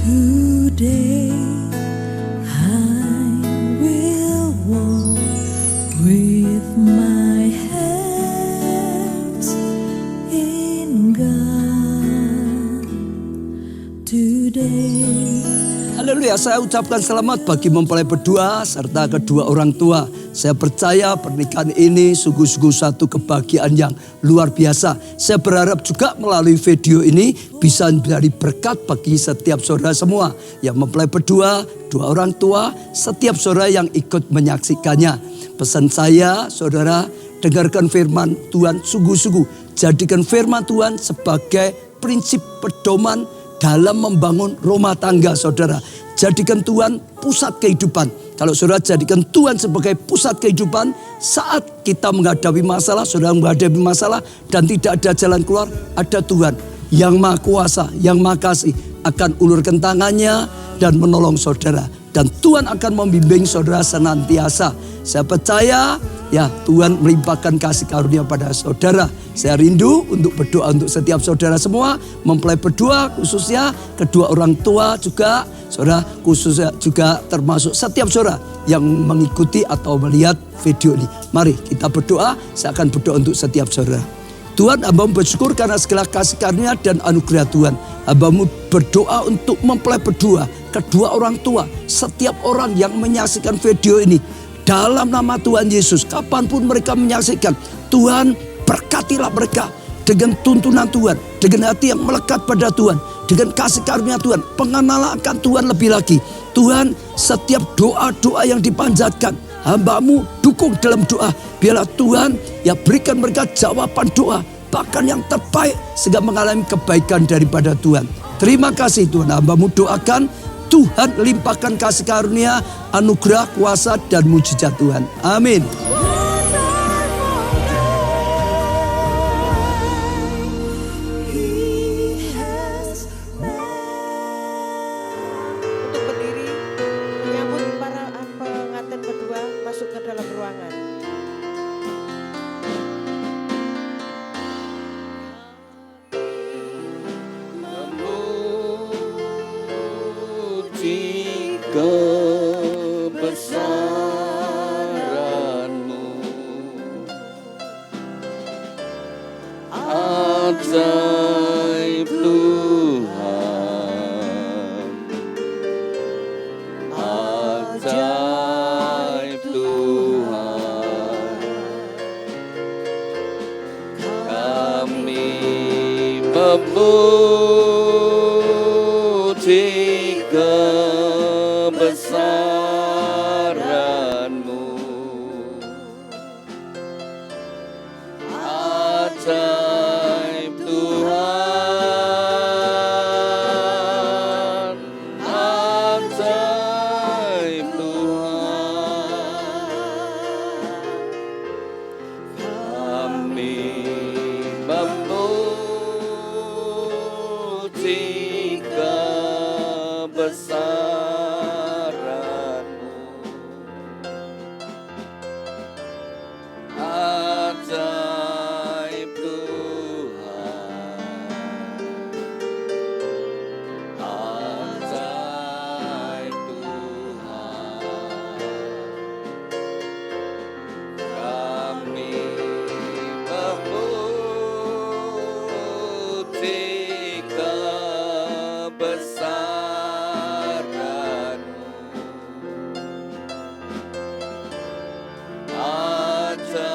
Today I will walk with my hands in God. Today. Haleluya, saya ucapkan selamat bagi mempelai berdua serta kedua orang tua. Saya percaya pernikahan ini sungguh-sungguh satu kebahagiaan yang luar biasa. Saya berharap juga melalui video ini bisa menjadi berkat bagi setiap saudara semua yang mempelai berdua, dua orang tua, setiap saudara yang ikut menyaksikannya. Pesan saya, saudara, dengarkan firman Tuhan sungguh-sungguh. Jadikan firman Tuhan sebagai prinsip pedoman dalam membangun rumah tangga saudara. Jadikan Tuhan pusat kehidupan. Kalau saudara jadikan Tuhan sebagai pusat kehidupan, saat kita menghadapi masalah, saudara menghadapi masalah dan tidak ada jalan keluar, ada Tuhan yang Maha Kuasa, yang Maha Kasih akan ulurkan tangannya dan menolong saudara. Dan Tuhan akan membimbing saudara senantiasa. Saya percaya ya Tuhan melimpahkan kasih karunia pada saudara. Saya rindu untuk berdoa untuk setiap saudara semua. Mempelai berdua khususnya, kedua orang tua juga. Saudara khususnya juga termasuk setiap saudara yang mengikuti atau melihat video ini. Mari kita berdoa, saya akan berdoa untuk setiap saudara. Tuhan, hamba-Mu bersyukur karena segala kasih karunia dan anugerah Tuhan. Hamba-Mu berdoa untuk mempelai berdua, kedua orang tua, setiap orang yang menyaksikan video ini. Dalam nama Tuhan Yesus, kapanpun mereka menyaksikan, Tuhan berkatilah mereka dengan tuntunan Tuhan, dengan hati yang melekat pada Tuhan, dengan kasih karunia Tuhan, pengenalan akan Tuhan lebih lagi. Tuhan, setiap doa-doa yang dipanjatkan, hamba-Mu dukung dalam doa. Biarlah Tuhan ya berikan mereka jawaban doa, bahkan yang terbaik sehingga mengalami kebaikan daripada Tuhan. Terima kasih Tuhan, hamba-Mu doakan Tuhan limpahkan kasih karunia, anugerah, kuasa dan mujizat Tuhan. Amin. Untuk berdiri menyambut para pengantin berdua masuk ke dalam ruangan. Memuji kebesaran-Mu, ajaib Tuhan, ajaib Tuhan. Kami memuji kebesaran-Mu, ajaib Tuhan, ajaib Tuhan. Kami memuji kebesaran-Mu, ajaib Tuhan, ajaib Tuhan. Kami memuji kebesaran-Mu, ajaib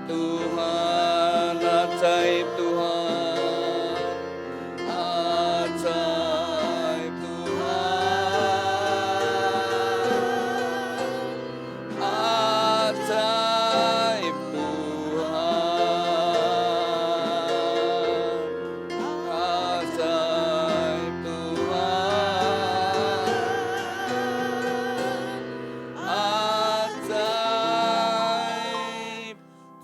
Tuhan, ajaib Tuhan, ajaib Tuhan, ajaib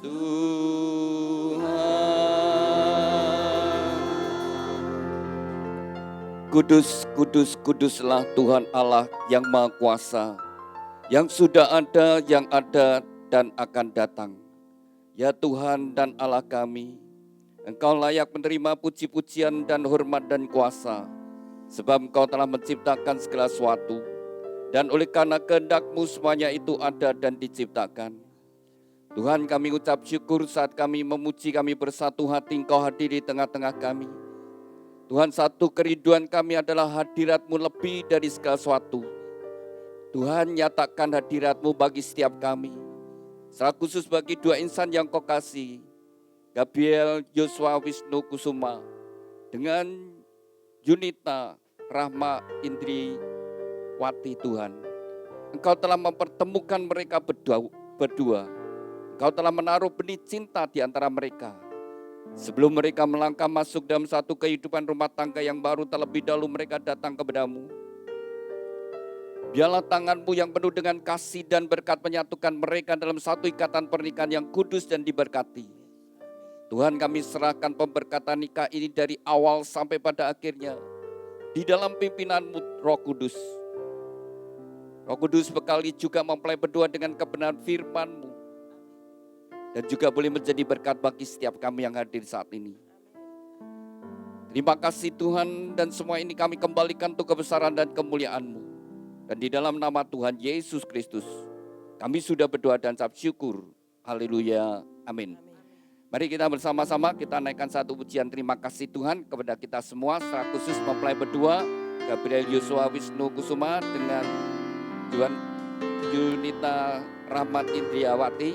Tuhan, ajaib Kudus, kudus, kuduslah Tuhan Allah yang Maha Kuasa, yang sudah ada, yang ada, dan akan datang. Ya Tuhan dan Allah kami, Engkau layak menerima puji-pujian dan hormat dan kuasa, sebab Engkau telah menciptakan segala sesuatu, dan oleh karena kehendak-Mu semuanya itu ada dan diciptakan. Tuhan, kami ucap syukur saat kami memuji, kami bersatu hati Engkau hadir di tengah-tengah kami. Tuhan, satu kerinduan kami adalah hadirat-Mu lebih dari segala sesuatu. Tuhan, nyatakan hadirat-Mu bagi setiap kami. Secara khusus bagi dua insan yang Kau kasih, Gabriel Joshua Wisnu Kusuma dengan Junita Rahma Indriwati. Tuhan, Engkau telah mempertemukan mereka berdua. Engkau telah menaruh benih cinta di antara mereka. Sebelum mereka melangkah masuk dalam satu kehidupan rumah tangga yang baru, terlebih dahulu mereka datang kepada-Mu. Biarlah tangan-Mu yang penuh dengan kasih dan berkat menyatukan mereka dalam satu ikatan pernikahan yang kudus dan diberkati. Tuhan, kami serahkan pemberkatan nikah ini dari awal sampai pada akhirnya di dalam pimpinan-Mu, Roh Kudus. Roh Kudus bekali juga mempelai berdua dengan kebenaran firman-Mu, dan juga boleh menjadi berkat bagi setiap kami yang hadir saat ini. Terima kasih Tuhan, dan semua ini kami kembalikan untuk kebesaran dan kemuliaan-Mu. Dan di dalam nama Tuhan Yesus Kristus, kami sudah berdoa dan ucap syukur. Haleluya. Amin. Mari kita bersama-sama kita naikkan satu pujian terima kasih Tuhan kepada kita semua, secara khusus mempelai berdua Gabriel Joshua Wisnu Kusuma dengan Junita Rahmat Indriwati.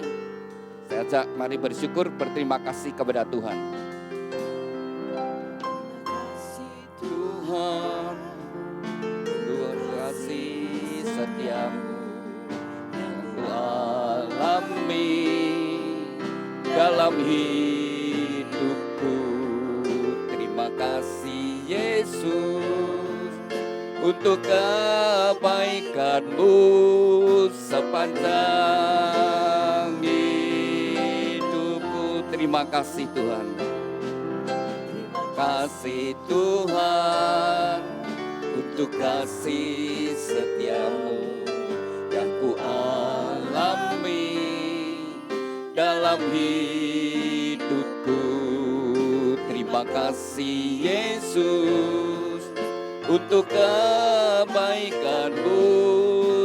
Saya ajak mari bersyukur, berterima kasih kepada Tuhan. Tuhan, Tuhan kasih setiamu yang Ku alami dalam hidupku. Terima kasih Yesus untuk kebaikan-Mu sepanjang hidupku. Terima kasih Tuhan. Terima kasih Tuhan untuk kasih setiamu yang Ku alami dalam hidupku. Terima kasih Yesus untuk kebaikan-Mu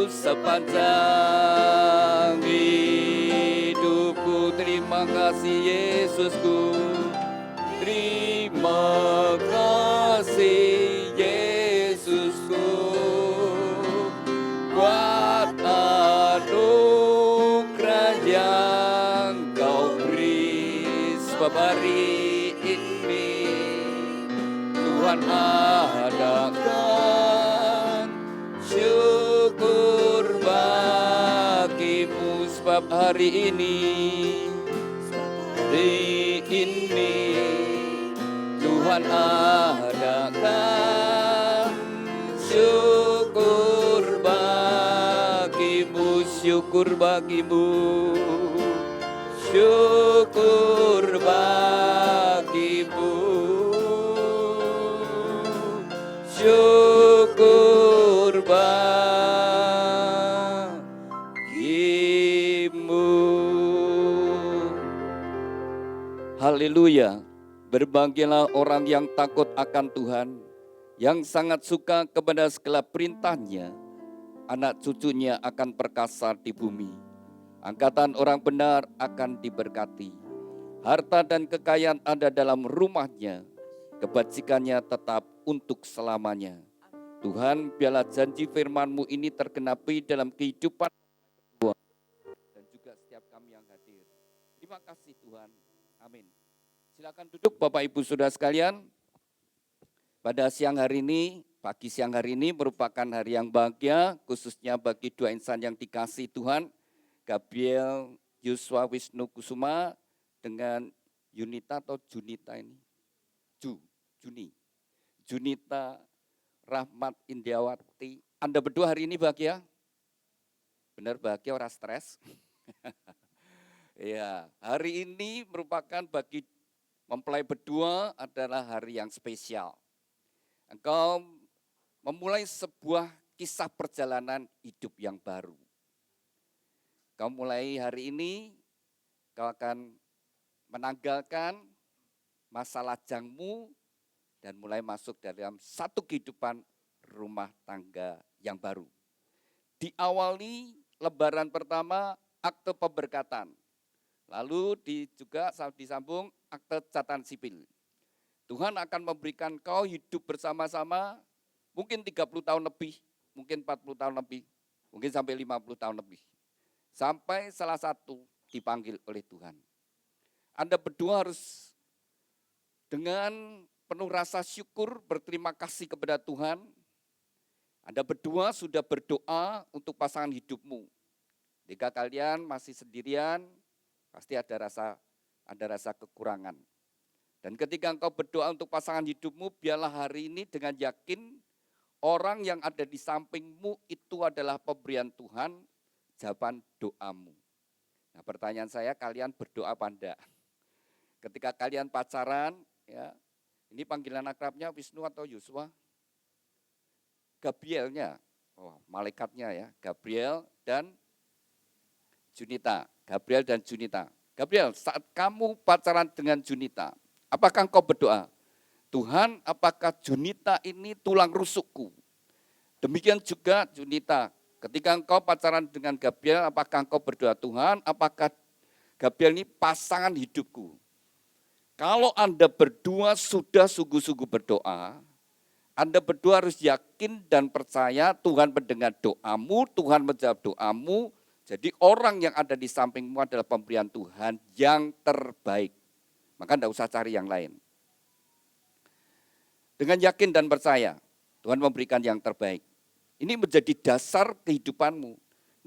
sepanjang hidupku. Terima kasih Yesusku. Terima kasih Yesusku buat anugerah yang Kau beri. Sebab hari ini Tuhan adakan syukur bagi-Mu. Sebab hari ini Tuhan adakan syukur bagi-Mu, syukur bagi-Mu, syukur bagi-Mu, syukur bagi-Mu. Haleluya. Berbahagialah orang yang takut akan Tuhan, yang sangat suka kepada segala perintah-Nya. Anak cucunya akan perkasa di bumi. Angkatan orang benar akan diberkati. Harta dan kekayaan ada dalam rumahnya. Kebajikannya tetap untuk selamanya. Tuhan, biarlah janji firman-Mu ini tergenapi dalam kehidupan dan juga setiap kami yang hadir. Terima kasih Tuhan. Amin. Silakan duduk Bapak Ibu Saudara sekalian. Pada siang hari ini, pagi siang hari ini merupakan hari yang bahagia, khususnya bagi dua insan yang dikasihi Tuhan, Gabriel Joshua Wisnu Kusuma dengan Junita atau Junita ini? Junita Rahmat Indriwati. Anda berdua hari ini bahagia? Benar bahagia, orang stres? Ya, hari ini merupakan bagi mempelai berdua adalah hari yang spesial. Engkau memulai sebuah kisah perjalanan hidup yang baru. Kau mulai hari ini, kau akan menanggalkan masa lajangmu dan mulai masuk dalam satu kehidupan rumah tangga yang baru. Diawali lebaran pertama akte pemberkatan. Lalu juga disambung akte catatan sipil. Tuhan akan memberikan kau hidup bersama-sama mungkin 30 tahun lebih, mungkin 40 tahun lebih, mungkin sampai 50 tahun lebih. Sampai salah satu dipanggil oleh Tuhan. Anda berdua harus dengan penuh rasa syukur berterima kasih kepada Tuhan. Anda berdua sudah berdoa untuk pasangan hidupmu. Jika kalian masih sendirian, pasti ada rasa kekurangan. Dan ketika engkau berdoa untuk pasangan hidupmu, biarlah hari ini dengan yakin orang yang ada di sampingmu itu adalah pemberian Tuhan, jawaban doamu. Nah, pertanyaan saya, kalian berdoa apa enggak? Ketika kalian pacaran, ya, ini panggilan akrabnya Wisnu atau Yuswa? Gabrielnya, malaikatnya ya, Gabriel dan Junita. Gabriel dan Junita. Gabriel, saat kamu pacaran dengan Junita, apakah engkau berdoa, Tuhan, apakah Junita ini tulang rusukku? Demikian juga Junita, ketika engkau pacaran dengan Gabriel, apakah engkau berdoa, Tuhan, apakah Gabriel ini pasangan hidupku? Kalau Anda berdua sudah sungguh-sungguh berdoa, Anda berdua harus yakin dan percaya Tuhan mendengar doamu, Tuhan menjawab doamu. Jadi orang yang ada di sampingmu adalah pemberian Tuhan yang terbaik. Maka tidak usah cari yang lain. Dengan yakin dan percaya, Tuhan memberikan yang terbaik. Ini menjadi dasar kehidupanmu.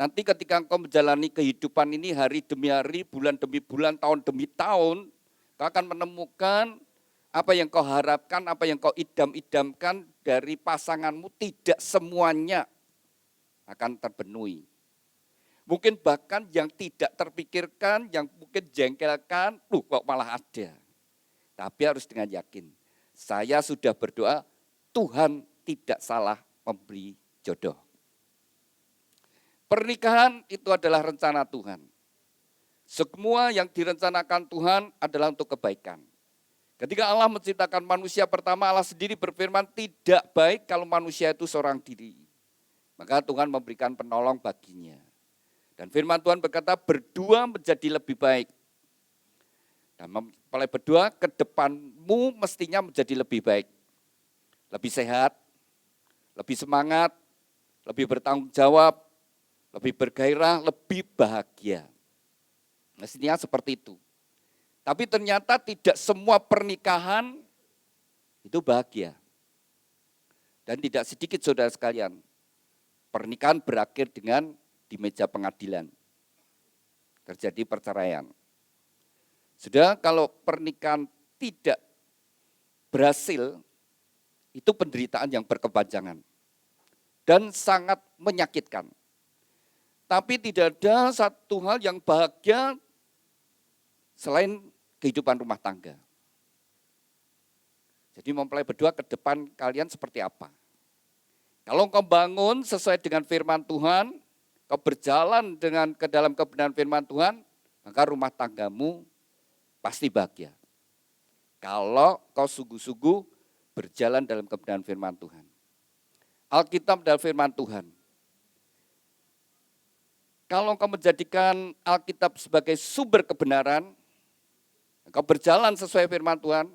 Nanti ketika engkau menjalani kehidupan ini hari demi hari, bulan demi bulan, tahun demi tahun, kau akan menemukan apa yang kau harapkan, apa yang kau idam-idamkan dari pasanganmu tidak semuanya akan terpenuhi. Mungkin bahkan yang tidak terpikirkan, yang mungkin jengkelkan, kok malah ada. Tapi harus dengan yakin, saya sudah berdoa, Tuhan tidak salah memberi jodoh. Pernikahan itu adalah rencana Tuhan. Semua yang direncanakan Tuhan adalah untuk kebaikan. Ketika Allah menciptakan manusia pertama, Allah sendiri berfirman tidak baik kalau manusia itu seorang diri. Maka Tuhan memberikan penolong baginya. Dan firman Tuhan berkata berdua menjadi lebih baik. Dan mempelai berdua ke depanmu mestinya menjadi lebih baik. Lebih sehat, lebih semangat, lebih bertanggung jawab, lebih bergairah, lebih bahagia. Mestinya seperti itu. Tapi ternyata tidak semua pernikahan itu bahagia. Dan tidak sedikit saudara sekalian, pernikahan berakhir dengan di meja pengadilan. Terjadi perceraian. Sudah kalau pernikahan tidak berhasil, itu penderitaan yang berkepanjangan. Dan sangat menyakitkan. Tapi tidak ada satu hal yang bahagia selain kehidupan rumah tangga. Jadi mempelai berdua ke depan kalian seperti apa? Kalau engkau bangun sesuai dengan firman Tuhan, kau berjalan dengan ke dalam kebenaran firman Tuhan, maka rumah tanggamu pasti bahagia. Kalau kau sungguh-sungguh berjalan dalam kebenaran firman Tuhan. Alkitab adalah firman Tuhan. Kalau engkau menjadikan Alkitab sebagai sumber kebenaran, engkau berjalan sesuai firman Tuhan,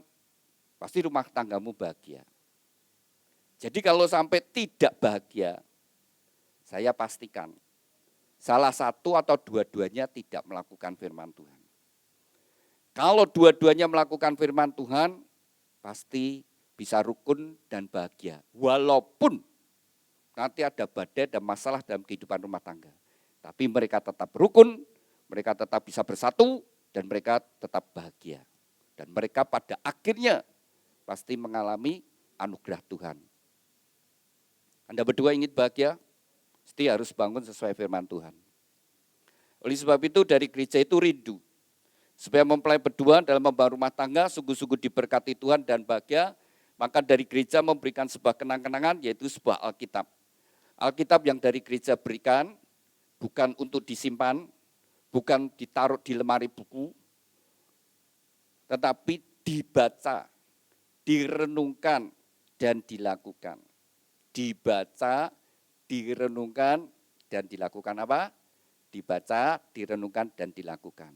pasti rumah tanggamu bahagia. Jadi kalau sampai tidak bahagia, saya pastikan salah satu atau dua-duanya tidak melakukan firman Tuhan. Kalau dua-duanya melakukan firman Tuhan, pasti bisa rukun dan bahagia. Walaupun nanti ada badai dan masalah dalam kehidupan rumah tangga. Tapi mereka tetap rukun, mereka tetap bisa bersatu, dan mereka tetap bahagia. Dan mereka pada akhirnya pasti mengalami anugerah Tuhan. Anda berdua ingin bahagia, pasti harus bangun sesuai firman Tuhan. Oleh sebab itu dari gereja itu rindu. Supaya mempelai berdua dalam membangun rumah tangga sungguh-sungguh diberkati Tuhan dan bahagia, maka dari gereja memberikan sebuah kenang-kenangan yaitu sebuah Alkitab. Alkitab yang dari gereja berikan bukan untuk disimpan, bukan ditaruh di lemari buku, tetapi dibaca, direnungkan, dan dilakukan. Dibaca, direnungkan, dan dilakukan apa? Dibaca, direnungkan, dan dilakukan.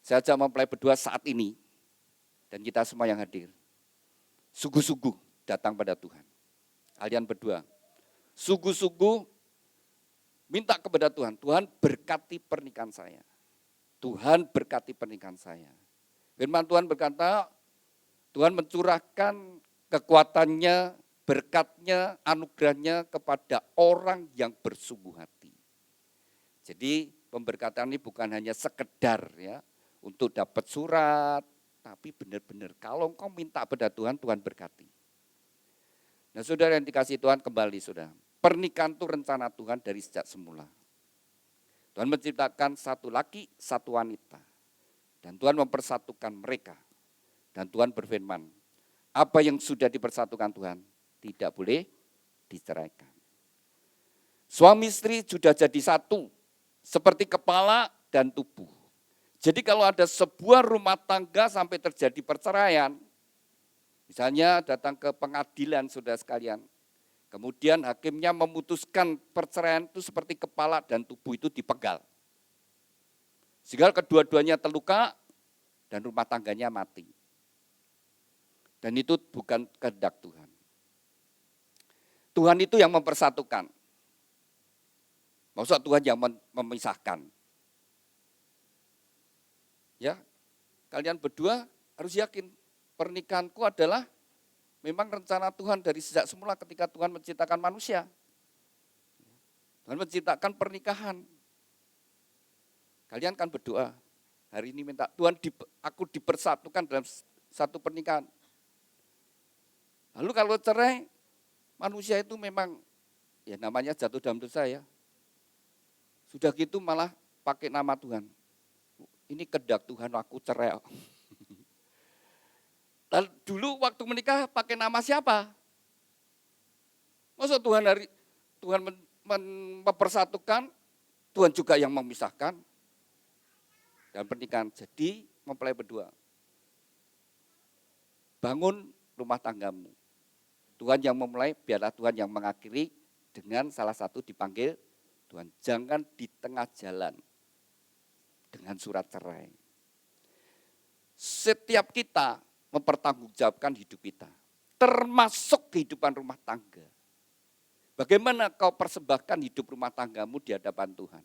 Saya ajak mempelai berdua saat ini, dan kita semua yang hadir, sungguh-sungguh datang pada Tuhan. Kalian berdua, sungguh-sungguh minta kepada Tuhan, Tuhan berkati pernikahan saya. Tuhan berkati pernikahan saya. Firman Tuhan berkata, Tuhan mencurahkan kekuatannya, berkatnya, anugerahnya kepada orang yang bersungguh hati. Jadi pemberkatan ini bukan hanya sekedar ya untuk dapat surat, tapi benar-benar kalau engkau minta pada Tuhan, Tuhan berkati. Nah saudara yang dikasih Tuhan kembali saudara, pernikahan itu rencana Tuhan dari sejak semula. Tuhan menciptakan satu laki, satu wanita. Dan Tuhan mempersatukan mereka. Dan Tuhan berfirman, apa yang sudah dipersatukan Tuhan tidak boleh diceraikan. Suami istri sudah jadi satu, seperti kepala dan tubuh. Jadi kalau ada sebuah rumah tangga sampai terjadi perceraian, misalnya datang ke pengadilan saudara sekalian, kemudian hakimnya memutuskan perceraian itu seperti kepala dan tubuh itu dipegal. Sehingga kedua-duanya terluka dan rumah tangganya mati. Dan itu bukan kehendak Tuhan. Tuhan itu yang mempersatukan. Maksud Tuhan yang memisahkan. Ya, kalian berdua harus yakin pernikahanku adalah memang rencana Tuhan dari sejak semula ketika Tuhan menciptakan manusia. Tuhan menciptakan pernikahan. Kalian kan berdoa, hari ini minta Tuhan aku dipersatukan dalam satu pernikahan. Lalu kalau cerai, manusia itu memang ya namanya jatuh dalam dosa ya. Sudah gitu malah pakai nama Tuhan. Ini kehendak Tuhan aku cerai. Lalu dulu waktu menikah pakai nama siapa? Masa Tuhan mempersatukan, Tuhan juga yang memisahkan dalam pernikahan. Jadi mempelai berdua, bangun rumah tanggamu. Tuhan yang memulai, biarlah Tuhan yang mengakhiri dengan salah satu dipanggil Tuhan. Jangan di tengah jalan dengan surat cerai. Setiap kita mempertanggungjawabkan hidup kita, termasuk kehidupan rumah tangga. Bagaimana kau persembahkan hidup rumah tanggamu di hadapan Tuhan?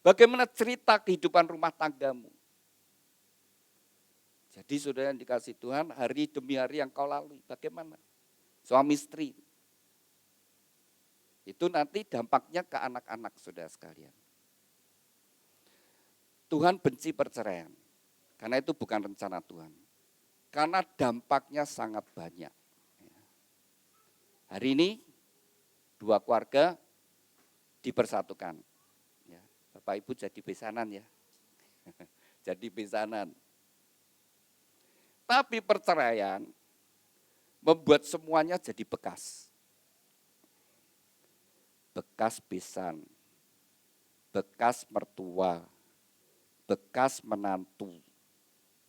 Bagaimana cerita kehidupan rumah tanggamu? Jadi saudara yang dikasih Tuhan, hari demi hari yang kau lalui, bagaimana? Suami istri. Itu nanti dampaknya ke anak-anak saudara sekalian. Tuhan benci perceraian, karena itu bukan rencana Tuhan. Karena dampaknya sangat banyak. Hari ini, dua keluarga dipersatukan. Ya, Bapak Ibu jadi besanan ya. Jadi besanan. Tapi perceraian membuat semuanya jadi bekas. Bekas besan, bekas mertua, bekas menantu,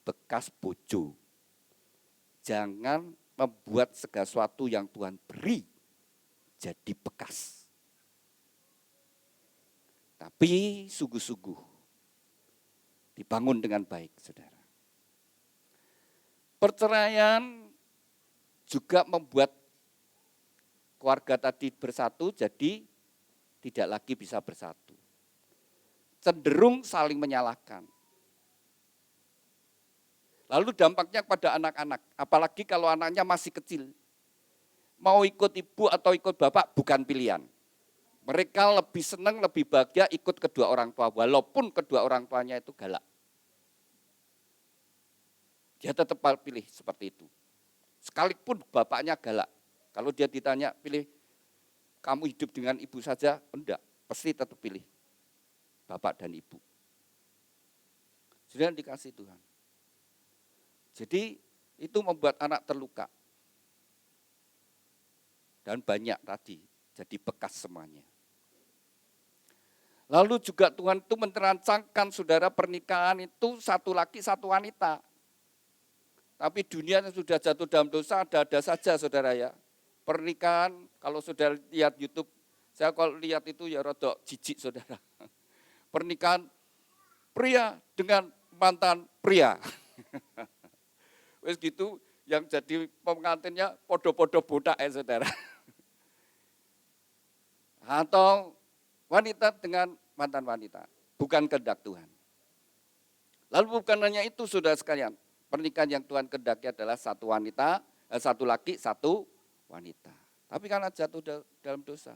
bekas bojo. Jangan membuat segala sesuatu yang Tuhan beri jadi bekas. Tapi sungguh-sungguh dibangun dengan baik, saudara. Perceraian juga membuat keluarga tadi bersatu jadi tidak lagi bisa bersatu. Cenderung saling menyalahkan. Lalu dampaknya kepada anak-anak, apalagi kalau anaknya masih kecil. Mau ikut ibu atau ikut bapak bukan pilihan. Mereka lebih senang, lebih bahagia ikut kedua orang tua, walaupun kedua orang tuanya itu galak. Dia tetap pilih seperti itu. Sekalipun bapaknya galak, kalau dia ditanya pilih kamu hidup dengan ibu saja, enggak, pasti tetap pilih bapak dan ibu. Sudah dikasih Tuhan. Jadi itu membuat anak terluka. Dan banyak tadi, jadi bekas semuanya. Lalu juga Tuhan itu merancangkan saudara pernikahan itu satu laki, satu wanita. Tapi dunia yang sudah jatuh dalam dosa ada-ada saja saudara ya. Pernikahan, kalau saudara lihat YouTube, saya kalau lihat itu ya rada jijik saudara. Pernikahan pria dengan mantan pria. Wes gitu, yang jadi pengantinnya podo-podo botak ya saudara. Atau wanita dengan mantan wanita, bukan kehendak Tuhan. Lalu bukan hanya itu saudara sekalian, pernikahan yang Tuhan kehendaki adalah satu wanita, satu laki, satu wanita. Tapi karena jatuh dalam dosa,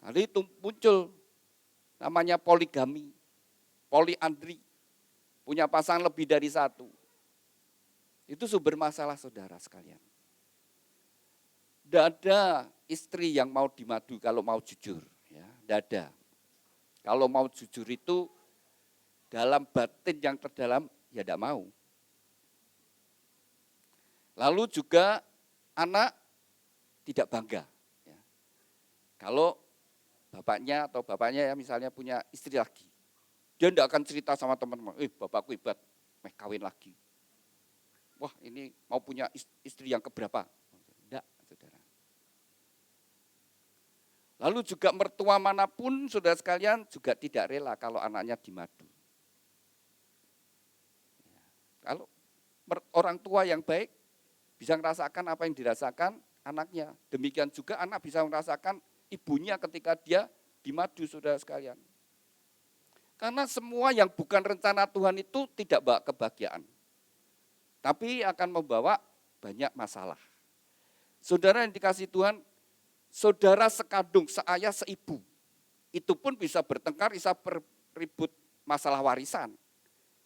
hari itu muncul namanya poligami, poliandri, punya pasangan lebih dari satu. Itu sumber masalah saudara sekalian. Tidak ada istri yang mau dimadu kalau mau jujur, ya, tidak ada. Kalau mau jujur itu dalam batin yang terdalam, ya tidak mau. Lalu juga anak tidak bangga. Ya. Kalau bapaknya ya misalnya punya istri lagi, dia tidak akan cerita sama teman-teman, bapakku hebat, kawin lagi. Wah ini mau punya istri yang keberapa? Tidak, saudara. Lalu juga mertua manapun, saudara sekalian, juga tidak rela kalau anaknya dimadu. Kalau orang tua yang baik bisa merasakan apa yang dirasakan anaknya. Demikian juga anak bisa merasakan ibunya ketika dia dimadu, saudara sekalian. Karena semua yang bukan rencana Tuhan itu tidak bawa kebahagiaan. Tapi akan membawa banyak masalah. Saudara yang dikasih Tuhan, saudara sekandung, seayah, seibu. Itu pun bisa bertengkar, bisa beribut masalah warisan.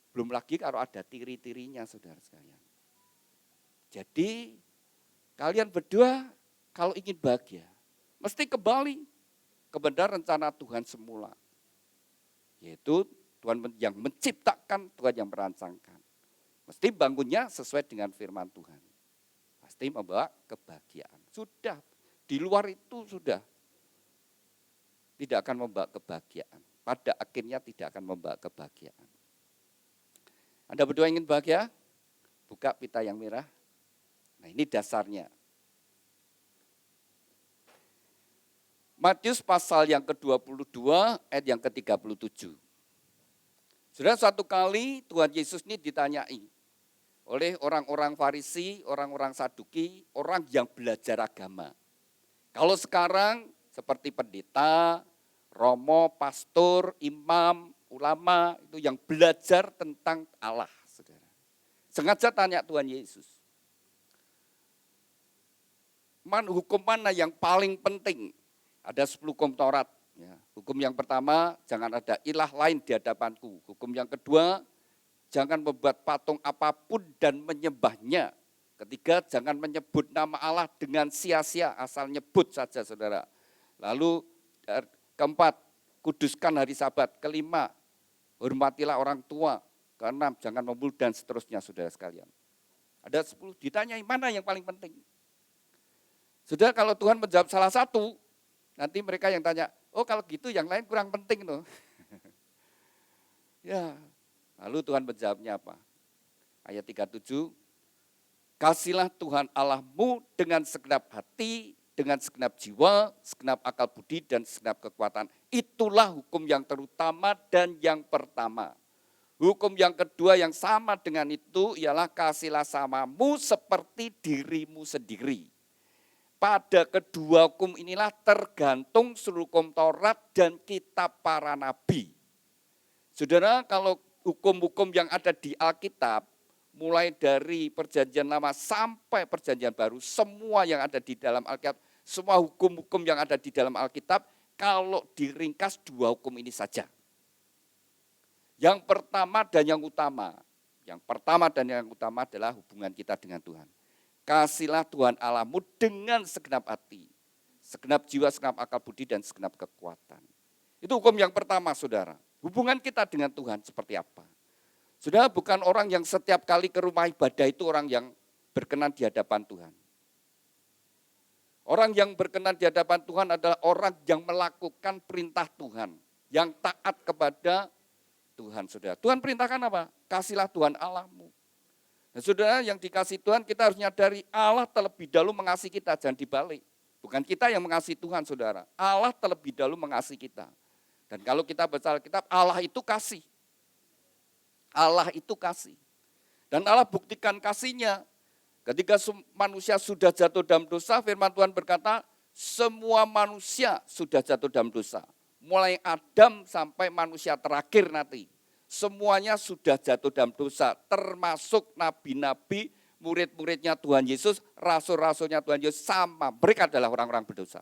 Belum lagi kalau ada tiri-tirinya, saudara sekalian. Jadi kalian berdua kalau ingin bahagia, mesti kembali kepada rencana Tuhan semula. Yaitu Tuhan yang menciptakan, Tuhan yang merancangkan. Mesti bangunnya sesuai dengan firman Tuhan. Pasti membawa kebahagiaan. Sudah, di luar itu sudah tidak akan membawa kebahagiaan. Pada akhirnya tidak akan membawa kebahagiaan. Anda berdua ingin bahagia? Buka pita yang merah. Nah ini dasarnya. Matius pasal yang ke-22 ayat yang ke-37. Sudah suatu kali Tuhan Yesus ini ditanyai oleh orang-orang Farisi, orang-orang Saduki, orang yang belajar agama. Kalau sekarang seperti pendeta, romo, pastor, imam, ulama itu yang belajar tentang Allah, saudara. Sengaja tanya Tuhan Yesus. Hukum mana yang paling penting? Ada 10 hukum Taurat. Ya. Hukum yang pertama, jangan ada ilah lain di hadapanku. Hukum yang kedua, jangan membuat patung apapun dan menyembahnya. Ketiga, jangan menyebut nama Allah dengan sia-sia, asal nyebut saja saudara. Lalu keempat, kuduskan hari Sabat. Kelima, hormatilah orang tua. Keenam, jangan membunuh dan seterusnya saudara sekalian. Ada 10, ditanyai mana yang paling penting. Saudara, kalau Tuhan menjawab salah satu, nanti mereka yang tanya, oh kalau gitu yang lain kurang penting tuh. Ya, lalu Tuhan menjawabnya apa? Ayat 37, kasihlah Tuhan Allahmu dengan segenap hati, dengan segenap jiwa, segenap akal budi, dan segenap kekuatan. Itulah hukum yang terutama dan yang pertama. Hukum yang kedua yang sama dengan itu ialah kasihlah samamu seperti dirimu sendiri. Pada kedua hukum inilah tergantung seluruh hukum Taurat dan kitab para nabi. Saudara, kalau hukum-hukum yang ada di Alkitab, mulai dari perjanjian lama sampai perjanjian baru, semua yang ada di dalam Alkitab, semua hukum-hukum yang ada di dalam Alkitab, kalau diringkas dua hukum ini saja. Yang pertama dan yang utama. Yang pertama dan yang utama adalah hubungan kita dengan Tuhan. Kasihlah Tuhan Allahmu dengan segenap hati, segenap jiwa, segenap akal budi, dan segenap kekuatan. Itu hukum yang pertama, saudara. Hubungan kita dengan Tuhan seperti apa? Saudara, bukan orang yang setiap kali ke rumah ibadah itu orang yang berkenan di hadapan Tuhan. Orang yang berkenan di hadapan Tuhan adalah orang yang melakukan perintah Tuhan, yang taat kepada Tuhan, saudara. Tuhan perintahkan apa? Kasihlah Tuhan Allahmu. Nah, saudara yang dikasih Tuhan, kita harus nyadari Allah terlebih dahulu mengasihi kita, jangan dibalik. Bukan kita yang mengasihi Tuhan, saudara. Allah terlebih dahulu mengasihi kita. Dan kalau kita baca Alkitab, Allah itu kasih. Allah itu kasih. Dan Allah buktikan kasihnya. Ketika manusia sudah jatuh dalam dosa, firman Tuhan berkata, semua manusia sudah jatuh dalam dosa. Mulai Adam sampai manusia terakhir nanti. Semuanya sudah jatuh dalam dosa, termasuk nabi-nabi, murid-muridnya Tuhan Yesus, rasul-rasulnya Tuhan Yesus, sama. Mereka adalah orang-orang berdosa.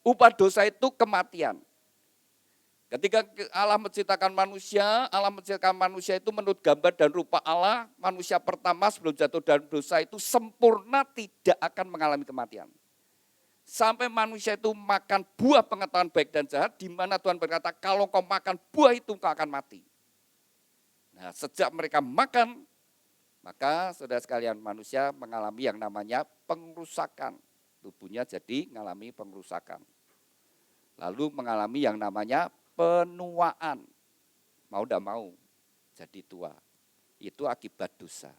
Upah dosa itu kematian. Ketika Allah menciptakan manusia itu menurut gambar dan rupa Allah, manusia pertama sebelum jatuh dalam dosa itu sempurna, tidak akan mengalami kematian. Sampai manusia itu makan buah pengetahuan baik dan jahat, di mana Tuhan berkata, kalau kau makan buah itu kau akan mati. Nah, sejak mereka makan, maka saudara sekalian manusia mengalami yang namanya pengerusakan. Tubuhnya jadi mengalami pengerusakan. Lalu mengalami yang namanya penuaan. Mau tidak mau jadi tua. Itu akibat dosa.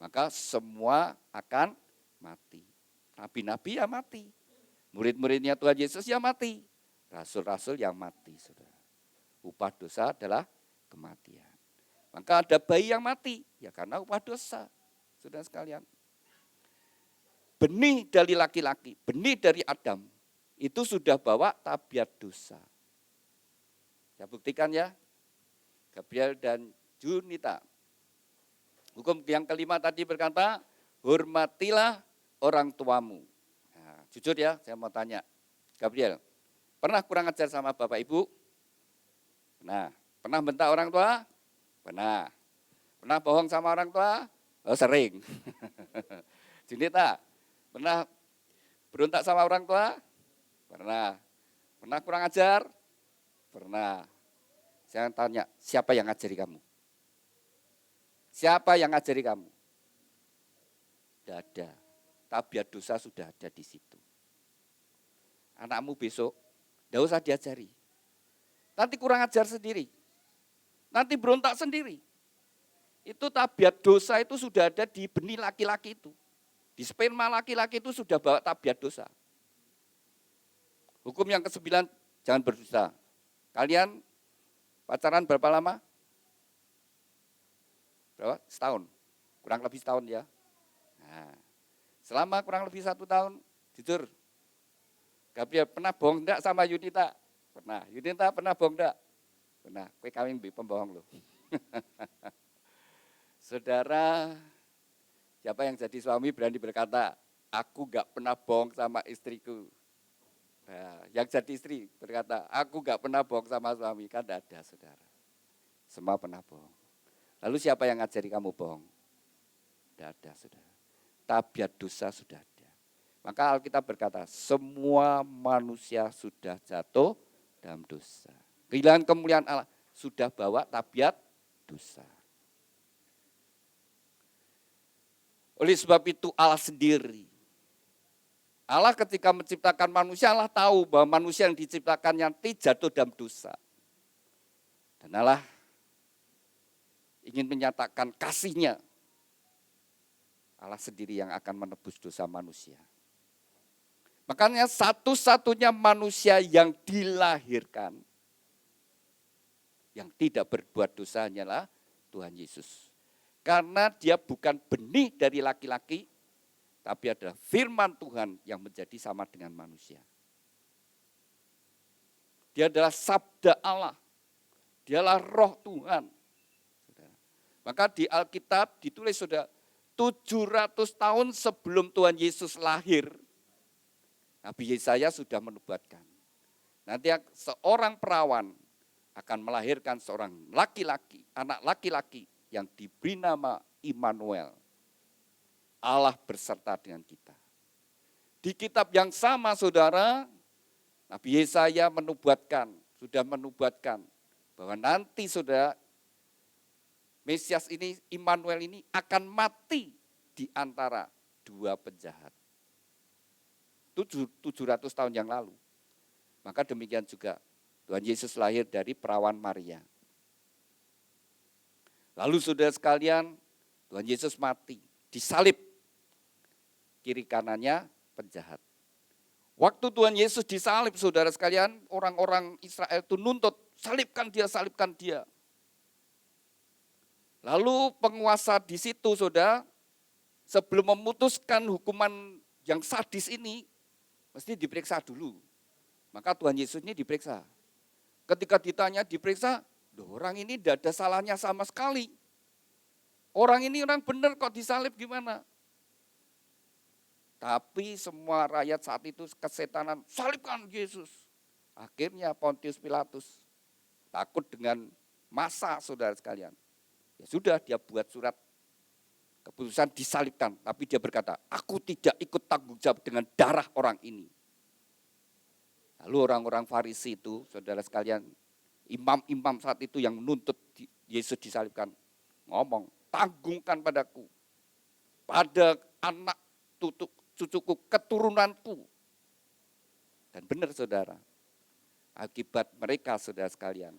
Maka semua akan mati. Nabi-nabi ya mati. Murid-muridnya Tuhan Yesus ya mati. Rasul-rasul yang mati, saudara. Upah dosa adalah kematian. Maka ada bayi yang mati, ya karena upah dosa. Saudara sekalian. Benih dari laki-laki, benih dari Adam, itu sudah bawa tabiat dosa. Saya buktikan ya. Gabriel dan Junita. Hukum yang kelima tadi berkata, hormatilah orang tuamu. Nah, jujur ya, saya mau tanya. Gabriel, pernah kurang ajar sama bapak ibu? Pernah. Pernah bentak orang tua? Pernah. Pernah bohong sama orang tua? Oh, sering. Junita, pernah berontak sama orang tua? Pernah. Pernah kurang ajar? Pernah. Saya tanya, siapa yang ngajari kamu? Siapa yang ngajari kamu? Tidak ada. Tabiat dosa sudah ada di situ. Anakmu besok, tidak usah diajari. Nanti kurang ajar sendiri. Nanti berontak sendiri. Itu tabiat dosa itu sudah ada di benih laki-laki itu. Di sperma laki-laki itu sudah bawa tabiat dosa. Hukum yang ke-9, jangan berdusta. Kalian pacaran berapa lama? Berapa? Setahun. Kurang lebih setahun ya. Nah, selama kurang lebih 1 tahun, jujur, Gabriel pernah bohong enggak sama Yunita? Pernah. Yunita pernah bohong enggak? Pernah. Kowe kawin pembohong loh. Saudara, siapa yang jadi suami berani berkata, aku enggak pernah bohong sama istriku. Nah, yang jadi istri berkata, aku enggak pernah bohong sama suami. Kan tidak ada, saudara. Semua pernah bohong. Lalu siapa yang ngajari kamu bohong? Tidak ada, saudara. Tabiat dosa sudah ada. Maka Alkitab berkata, semua manusia sudah jatuh dalam dosa. Kehilangan kemuliaan Allah sudah bawa tabiat dosa. Oleh sebab itu Allah sendiri. Allah ketika menciptakan manusia, Allah tahu bahwa manusia yang diciptakan nanti jatuh dalam dosa. Dan Allah ingin menyatakan kasih-Nya. Allah sendiri yang akan menebus dosa manusia. Makanya satu-satunya manusia yang dilahirkan, yang tidak berbuat dosa hanyalah Tuhan Yesus. Karena dia bukan benih dari laki-laki, tapi adalah firman Tuhan yang menjadi sama dengan manusia. Dia adalah sabda Allah. Dialah roh Tuhan. Maka di Alkitab ditulis sudah 700 tahun sebelum Tuhan Yesus lahir, Nabi Yesaya sudah menubuatkan. Nanti seorang perawan akan melahirkan seorang laki-laki, anak laki-laki yang diberi nama Immanuel. Allah berserta dengan kita. Di kitab yang sama, saudara, Nabi Yesaya sudah menubuatkan bahwa nanti, saudara, Mesias ini, Immanuel ini akan mati di antara 2 penjahat. 700 tahun yang lalu. Maka demikian juga Tuhan Yesus lahir dari perawan Maria. Lalu saudara sekalian, Tuhan Yesus mati, disalib. Kiri kanannya penjahat. Waktu Tuhan Yesus disalib, saudara sekalian, orang-orang Israel itu nuntut, salibkan dia, salibkan dia. Lalu penguasa di situ, saudara, sebelum memutuskan hukuman yang sadis ini, mesti diperiksa dulu. Maka Tuhan Yesus ini diperiksa. Ketika ditanya, diperiksa, orang ini tidak ada salahnya sama sekali. Orang ini orang benar kok disalib gimana? Tapi semua rakyat saat itu kesetanan, salibkan Yesus. Akhirnya Pontius Pilatus takut dengan massa, saudara sekalian. Ya sudah, dia buat surat keputusan disalibkan. Tapi dia berkata, aku tidak ikut tanggung jawab dengan darah orang ini. Lalu orang-orang Farisi itu, saudara sekalian, imam-imam saat itu yang menuntut Yesus disalibkan, ngomong, tanggungkan padaku, pada anak cucuku, keturunanku. Dan benar saudara, akibat mereka saudara sekalian,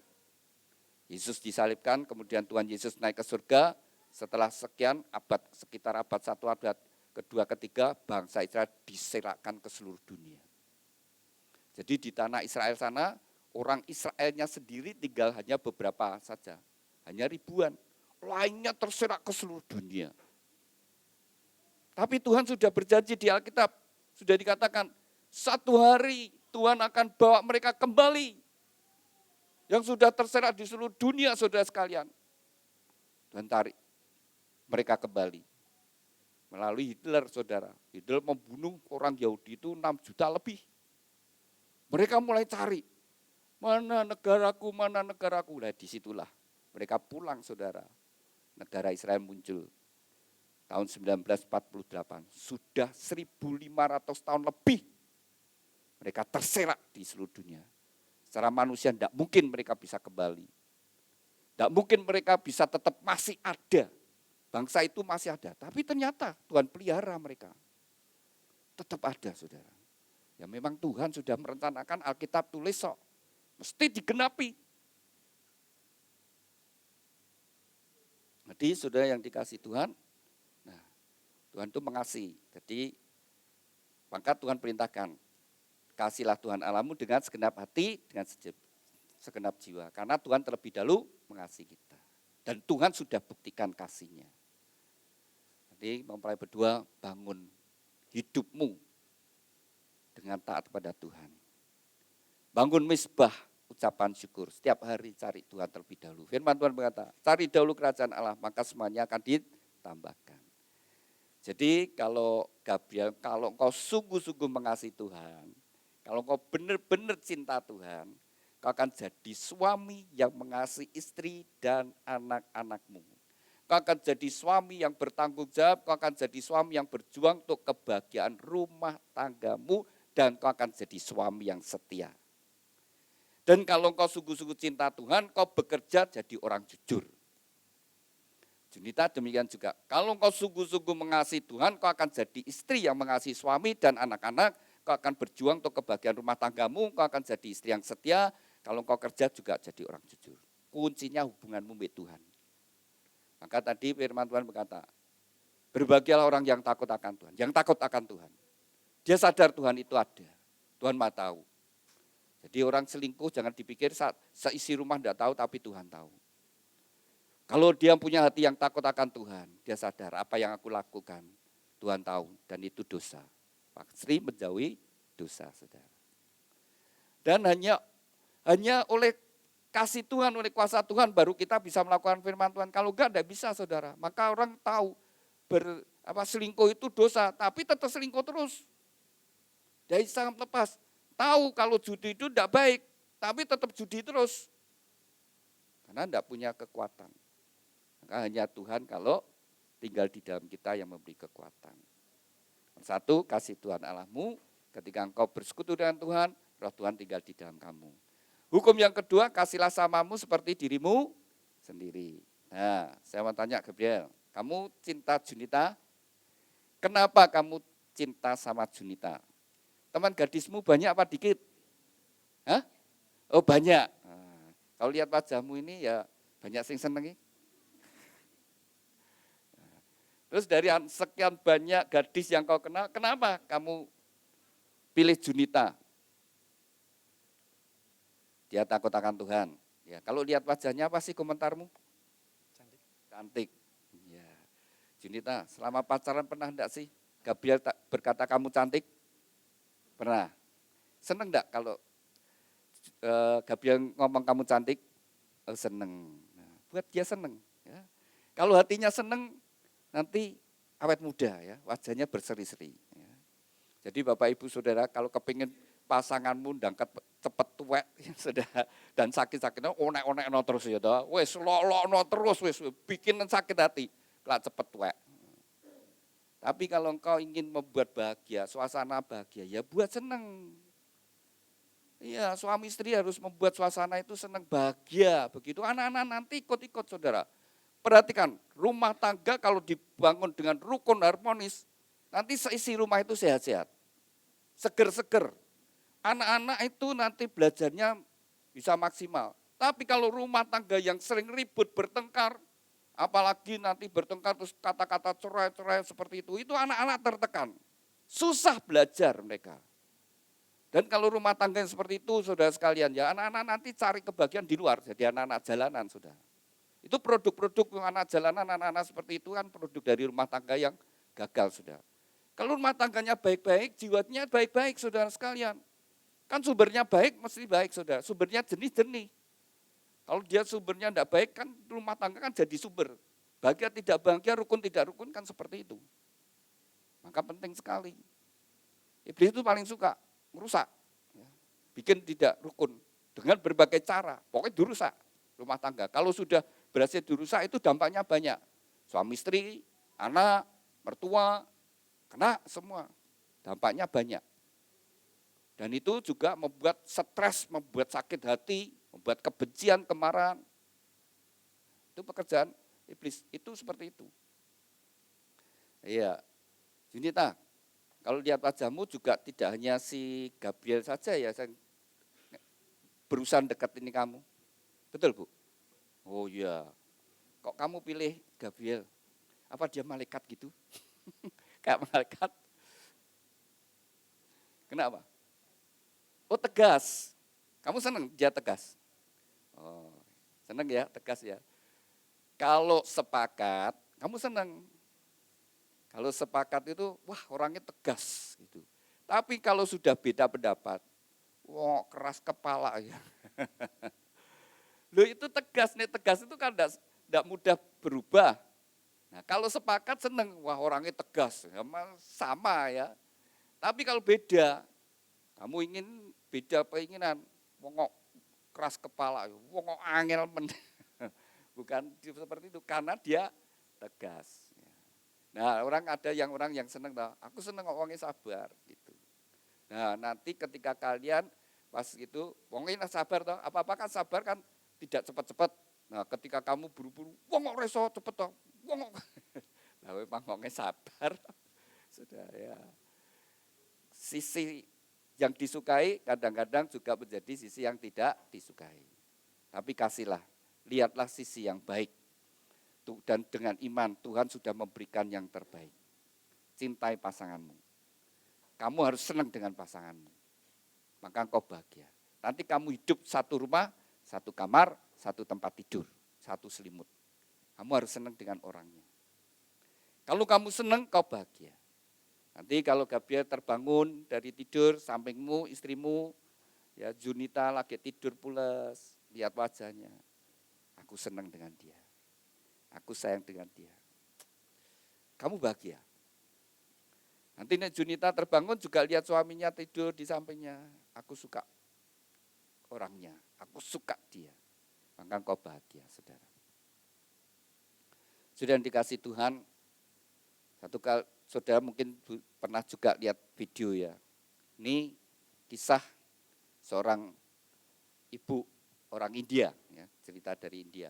Yesus disalibkan, kemudian Tuhan Yesus naik ke surga, setelah sekian abad, sekitar abad 1, abad kedua, ketiga, bangsa Israel diserahkan ke seluruh dunia. Jadi di tanah Israel sana, orang Israelnya sendiri tinggal hanya beberapa saja, hanya ribuan, lainnya terserak ke seluruh dunia. Tapi Tuhan sudah berjanji di Alkitab, sudah dikatakan, satu hari Tuhan akan bawa mereka kembali, yang sudah terserak di seluruh dunia saudara sekalian. Tuhan tarik mereka kembali. Melalui Hitler saudara, Hitler membunuh orang Yahudi itu 6 juta lebih. Mereka mulai cari, mana negaraku, mana negaraku. Nah disitulah mereka pulang saudara. Negara Israel muncul tahun 1948. Sudah 1.500 tahun lebih mereka terserak di seluruh dunia. Secara manusia tidak mungkin mereka bisa kembali. Tidak mungkin mereka bisa tetap masih ada. Bangsa itu masih ada. Tapi ternyata Tuhan pelihara mereka. Tetap ada saudara. Ya memang Tuhan sudah merencanakan, Alkitab tulis sok. Mesti digenapi. Jadi saudara yang dikasih Tuhan, nah Tuhan itu mengasihi. Jadi maka Tuhan perintahkan, kasihlah Tuhan Allahmu dengan segenap hati, dengan segenap jiwa. Karena Tuhan terlebih dahulu mengasihi kita. Dan Tuhan sudah buktikan kasihnya. Jadi mempelai berdua, bangun hidupmu dengan taat kepada Tuhan. Bangun misbah, ucapan syukur. Setiap hari cari Tuhan terlebih dahulu. Firman Tuhan berkata, cari dahulu kerajaan Allah, maka semuanya akan ditambahkan. Jadi kalau Gabriel, kalau engkau sungguh-sungguh mengasihi Tuhan, kalau engkau benar-benar cinta Tuhan, kau akan jadi suami yang mengasihi istri dan anak-anakmu. Kau akan jadi suami yang bertanggung jawab, kau akan jadi suami yang berjuang untuk kebahagiaan rumah tanggamu, dan kau akan jadi suami yang setia. Dan kalau kau sungguh-sungguh cinta Tuhan, kau bekerja jadi orang jujur. Junita demikian juga. Kalau kau sungguh-sungguh mengasihi Tuhan, kau akan jadi istri yang mengasihi suami dan anak-anak. Kau akan berjuang untuk kebahagiaan rumah tanggamu, kau akan jadi istri yang setia. Kalau kau kerja juga jadi orang jujur. Kuncinya hubunganmu dengan Tuhan. Maka tadi firman Tuhan berkata, berbahagialah orang yang takut akan Tuhan. Yang takut akan Tuhan. Dia sadar Tuhan itu ada. Tuhan Maha tahu. Jadi orang selingkuh jangan dipikir seisi rumah tidak tahu, tapi Tuhan tahu. Kalau dia punya hati yang takut akan Tuhan, dia sadar apa yang aku lakukan, Tuhan tahu, dan itu dosa. Pasti menjauhi dosa, saudara. Dan hanya oleh kasih Tuhan, oleh kuasa Tuhan, baru kita bisa melakukan firman Tuhan. Kalau enggak bisa, saudara. Maka orang tahu selingkuh itu dosa, tapi tetap selingkuh terus. Dari sangat lepas. Tahu kalau judi itu tidak baik, tapi tetap judi terus. Karena tidak punya kekuatan. Maka hanya Tuhan kalau tinggal di dalam kita yang memberi kekuatan. Satu, kasih Tuhan Allahmu. Ketika engkau bersekutu dengan Tuhan, roh Tuhan tinggal di dalam kamu. Hukum yang kedua, kasihlah samamu seperti dirimu sendiri. Nah, saya mau tanya Gabriel, kamu cinta Junita? Kenapa kamu cinta sama Junita? Teman gadismu banyak apa dikit? Hah? Oh banyak. Nah, kalau lihat wajahmu ini ya banyak sing senengi. Terus dari sekian banyak gadis yang kau kenal, kenapa kamu pilih Junita? Dia takut akan Tuhan. Ya, kalau lihat wajahnya apa sih komentarmu? Cantik. Ya. Junita, selama pacaran pernah enggak sih Gabriel berkata kamu cantik? Pernah. Seneng enggak kalau Gabriel ngomong kamu cantik? Oh, seneng. Nah, buat dia seneng. Ya. Kalau hatinya seneng, nanti awet muda ya, wajahnya berseri-seri. Ya. Jadi Bapak Ibu Saudara, kalau kepingin pasanganmu ndangkat cepet tuwek ya sudah, dan sakit-sakitnya onek-onek no terus ya toh. Wis lolokno terus wis bikin sakit hati, kelak cepet tuwek. Tapi kalau engkau ingin membuat bahagia, suasana bahagia, ya buat seneng. Iya, suami istri harus membuat suasana itu senang bahagia. Begitu anak-anak nanti ikut-ikut saudara. Perhatikan, rumah tangga kalau dibangun dengan rukun harmonis, nanti seisi rumah itu sehat-sehat. Seger-seger. Anak-anak itu nanti belajarnya bisa maksimal. Tapi kalau rumah tangga yang sering ribut, bertengkar, apalagi nanti bertengkar terus kata-kata cerai-cerai seperti itu anak-anak tertekan. Susah belajar mereka. Dan kalau rumah tangga yang seperti itu, saudara sekalian, ya anak-anak nanti cari kebahagiaan di luar, jadi anak-anak jalanan, saudara. Itu produk-produk anak jalanan, anak-anak seperti itu kan produk dari rumah tangga yang gagal, saudara. Kalau rumah tangganya baik-baik, jiwanya baik-baik, saudara sekalian. Kan sumbernya baik, mesti baik, saudara. Sumbernya jenih-jenih. Kalau dia sumbernya tidak baik, kan rumah tangga kan jadi sumber. Bahagia tidak bahagia, rukun tidak rukun, kan seperti itu. Maka penting sekali. Iblis itu paling suka merusak, ya. Bikin tidak rukun dengan berbagai cara, pokoknya dirusak rumah tangga. Kalau sudah berhasil dirusak itu dampaknya banyak, suami istri, anak, mertua, kena semua, dampaknya banyak. Dan itu juga membuat stres, membuat sakit hati, membuat kebencian, kemarahan. Itu pekerjaan iblis, itu seperti itu. Iya, Junita. Kalau lihat wajahmu juga tidak hanya si Gabriel saja ya, yang berusaha deketin kamu. Betul Bu? Oh iya, kok kamu pilih Gabriel? Apa dia malaikat gitu? Kayak malaikat? Kenapa? Oh tegas, kamu senang dia tegas? Oh senang ya, tegas ya. Kalau sepakat, kamu senang. Kalau sepakat itu, wah orangnya tegas gitu. Tapi kalau sudah beda pendapat, wah keras kepala ya. Loh itu tegas nih, tegas itu kan tidak mudah berubah. Nah kalau sepakat seneng, wah orangnya tegas, sama ya. Tapi kalau beda, kamu ingin beda keinginan, wongok keras kepala, wongok angel bukan seperti itu, karena dia tegas. Nah orang yang senang, aku senang orangnya sabar gitu. Nah nanti ketika kalian pas gitu, orangnya sabar toh, apa-apa kan sabar kan tidak cepat-cepat. Nah ketika kamu buru-buru, wongok reso cepet toh, wongok. Nah memang orangnya sabar, sudah ya. Sisi yang disukai kadang-kadang juga menjadi sisi yang tidak disukai. Tapi kasihlah, lihatlah sisi yang baik. Dan dengan iman Tuhan sudah memberikan yang terbaik. Cintai pasanganmu. Kamu harus senang dengan pasanganmu. Maka engkau bahagia. Nanti kamu hidup satu rumah, satu kamar, satu tempat tidur, satu selimut. Kamu harus senang dengan orangnya. Kalau kamu senang, kau bahagia. Nanti kalau Gabriel terbangun dari tidur, sampingmu, istrimu, ya Junita lagi tidur pulas, lihat wajahnya. Aku senang dengan dia. Aku sayang dengan dia. Kamu bahagia. Nanti Junita terbangun juga lihat suaminya tidur di sampingnya. Aku suka orangnya. Aku suka dia. Maka engkau bahagia, saudara. Sudah dikasih Tuhan. Satu kali, saudara mungkin pernah juga lihat video ya. Ini kisah seorang ibu orang India. Ya, cerita dari India.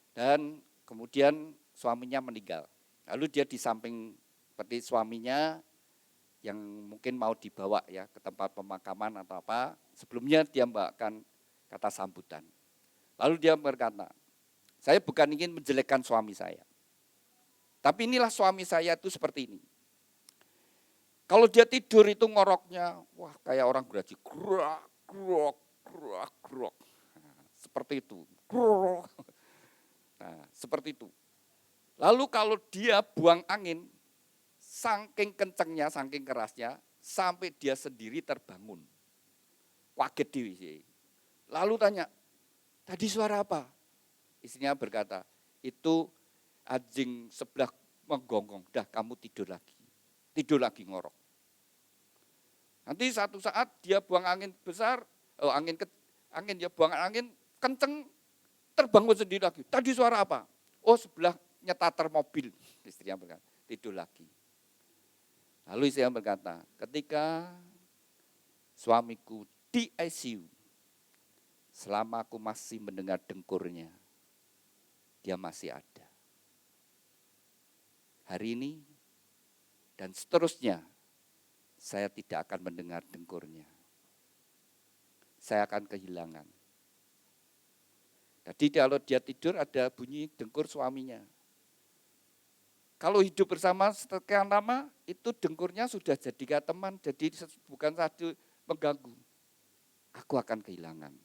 Dan kemudian suaminya meninggal. Lalu dia di samping seperti suaminya yang mungkin mau dibawa ya ke tempat pemakaman atau apa. Sebelumnya dia membawakan kata sambutan. Lalu dia berkata, saya bukan ingin menjelekkan suami saya. Tapi inilah suami saya itu seperti ini. Kalau dia tidur itu ngoroknya, wah kayak orang graji, grok, grok, grok, grok. Nah, seperti itu, grok. Nah, seperti itu. Lalu kalau dia buang angin, saking kencengnya, saking kerasnya, sampai dia sendiri terbangun. Kaget diri sih. Lalu tanya, tadi suara apa? Istrinya berkata, itu anjing sebelah menggonggong, dah kamu tidur lagi ngorok. Nanti satu saat dia buang angin besar, angin dia buang angin kenceng, terbangun sendiri lagi. Tadi suara apa? Oh sebelah nyetater mobil. Istrinya berkata, tidur lagi. Lalu istrinya berkata, ketika suamiku di ICU, selama aku masih mendengar dengkurnya, dia masih ada. Hari ini dan seterusnya, saya tidak akan mendengar dengkurnya. Saya akan kehilangan. Jadi kalau dia tidur ada bunyi dengkur suaminya. Kalau hidup bersama sekian lama, itu dengkurnya sudah jadi teman, jadi bukan satu mengganggu. Aku akan kehilangan.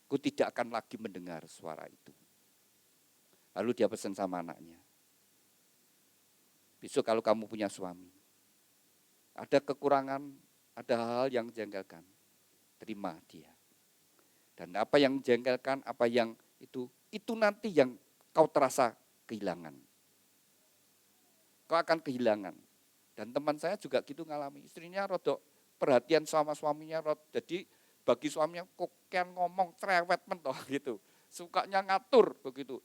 Aku tidak akan lagi mendengar suara itu. Lalu dia pesan sama anaknya. Besok kalau kamu punya suami, ada kekurangan, ada hal yang menjengkelkan, terima dia. Dan apa yang menjengkelkan, apa yang itu nanti yang kau terasa kehilangan. Kau akan kehilangan. Dan teman saya juga gitu ngalami, istrinya rodok perhatian sama suaminya, jadi bagi suaminya kok ngomong cerewet mentoh gitu. Sukanya ngatur begitu.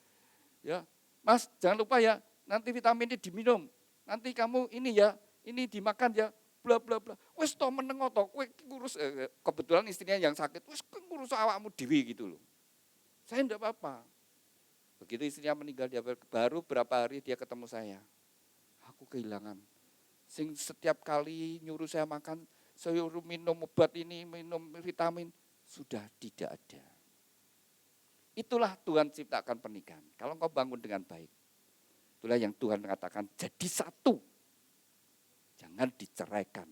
Ya, Mas jangan lupa ya, nanti vitamin ini diminum. Nanti kamu ini ya, ini dimakan ya, bla bla bla. Wes to menengo to, kowe ngurus kebetulan istrinya yang sakit, wes ngurus awakmu dhewe gitu loh. Saya enggak apa-apa. Begitu istrinya meninggal, dia baru berapa hari dia ketemu saya. Aku kehilangan. Setiap kali nyuruh saya makan, saya minum obat ini, minum vitamin, sudah tidak ada. Itulah Tuhan ciptakan pernikahan. Kalau engkau bangun dengan baik, itulah yang Tuhan katakan jadi satu. Jangan diceraikan.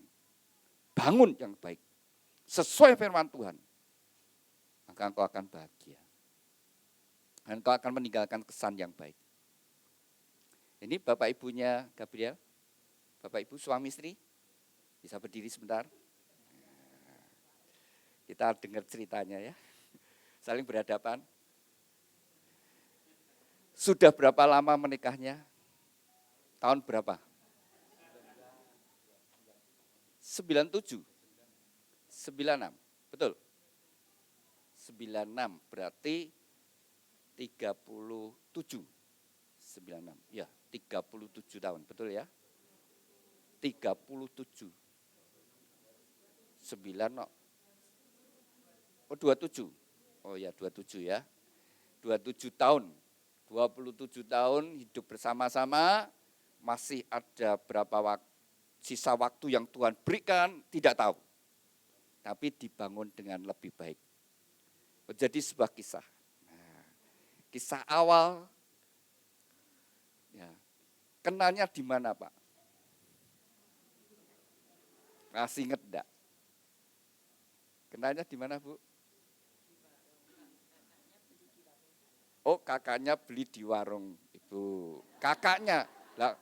Bangun yang baik. Sesuai firman Tuhan. Maka engkau akan bahagia. Dan engkau akan meninggalkan kesan yang baik. Ini Bapak Ibunya Gabriel. Bapak Ibu suami istri. Bisa berdiri sebentar. Kita dengar ceritanya ya. Saling berhadapan. Sudah berapa lama menikahnya? Tahun berapa? 97. 96. Betul. 96 berarti 37. 96. Ya, 37 tahun, betul ya? 37. 9 no. Oh 27. Oh ya 27 ya. 27 tahun. 27 tahun hidup bersama-sama, masih ada berapa sisa waktu yang Tuhan berikan, tidak tahu. Tapi dibangun dengan lebih baik. Menjadi sebuah kisah. Nah, kisah awal, ya, kenalnya di mana Pak? Masih ingat enggak? Kenalnya di mana Bu? Oh kakaknya beli di warung Ibu. Kakaknya, lah,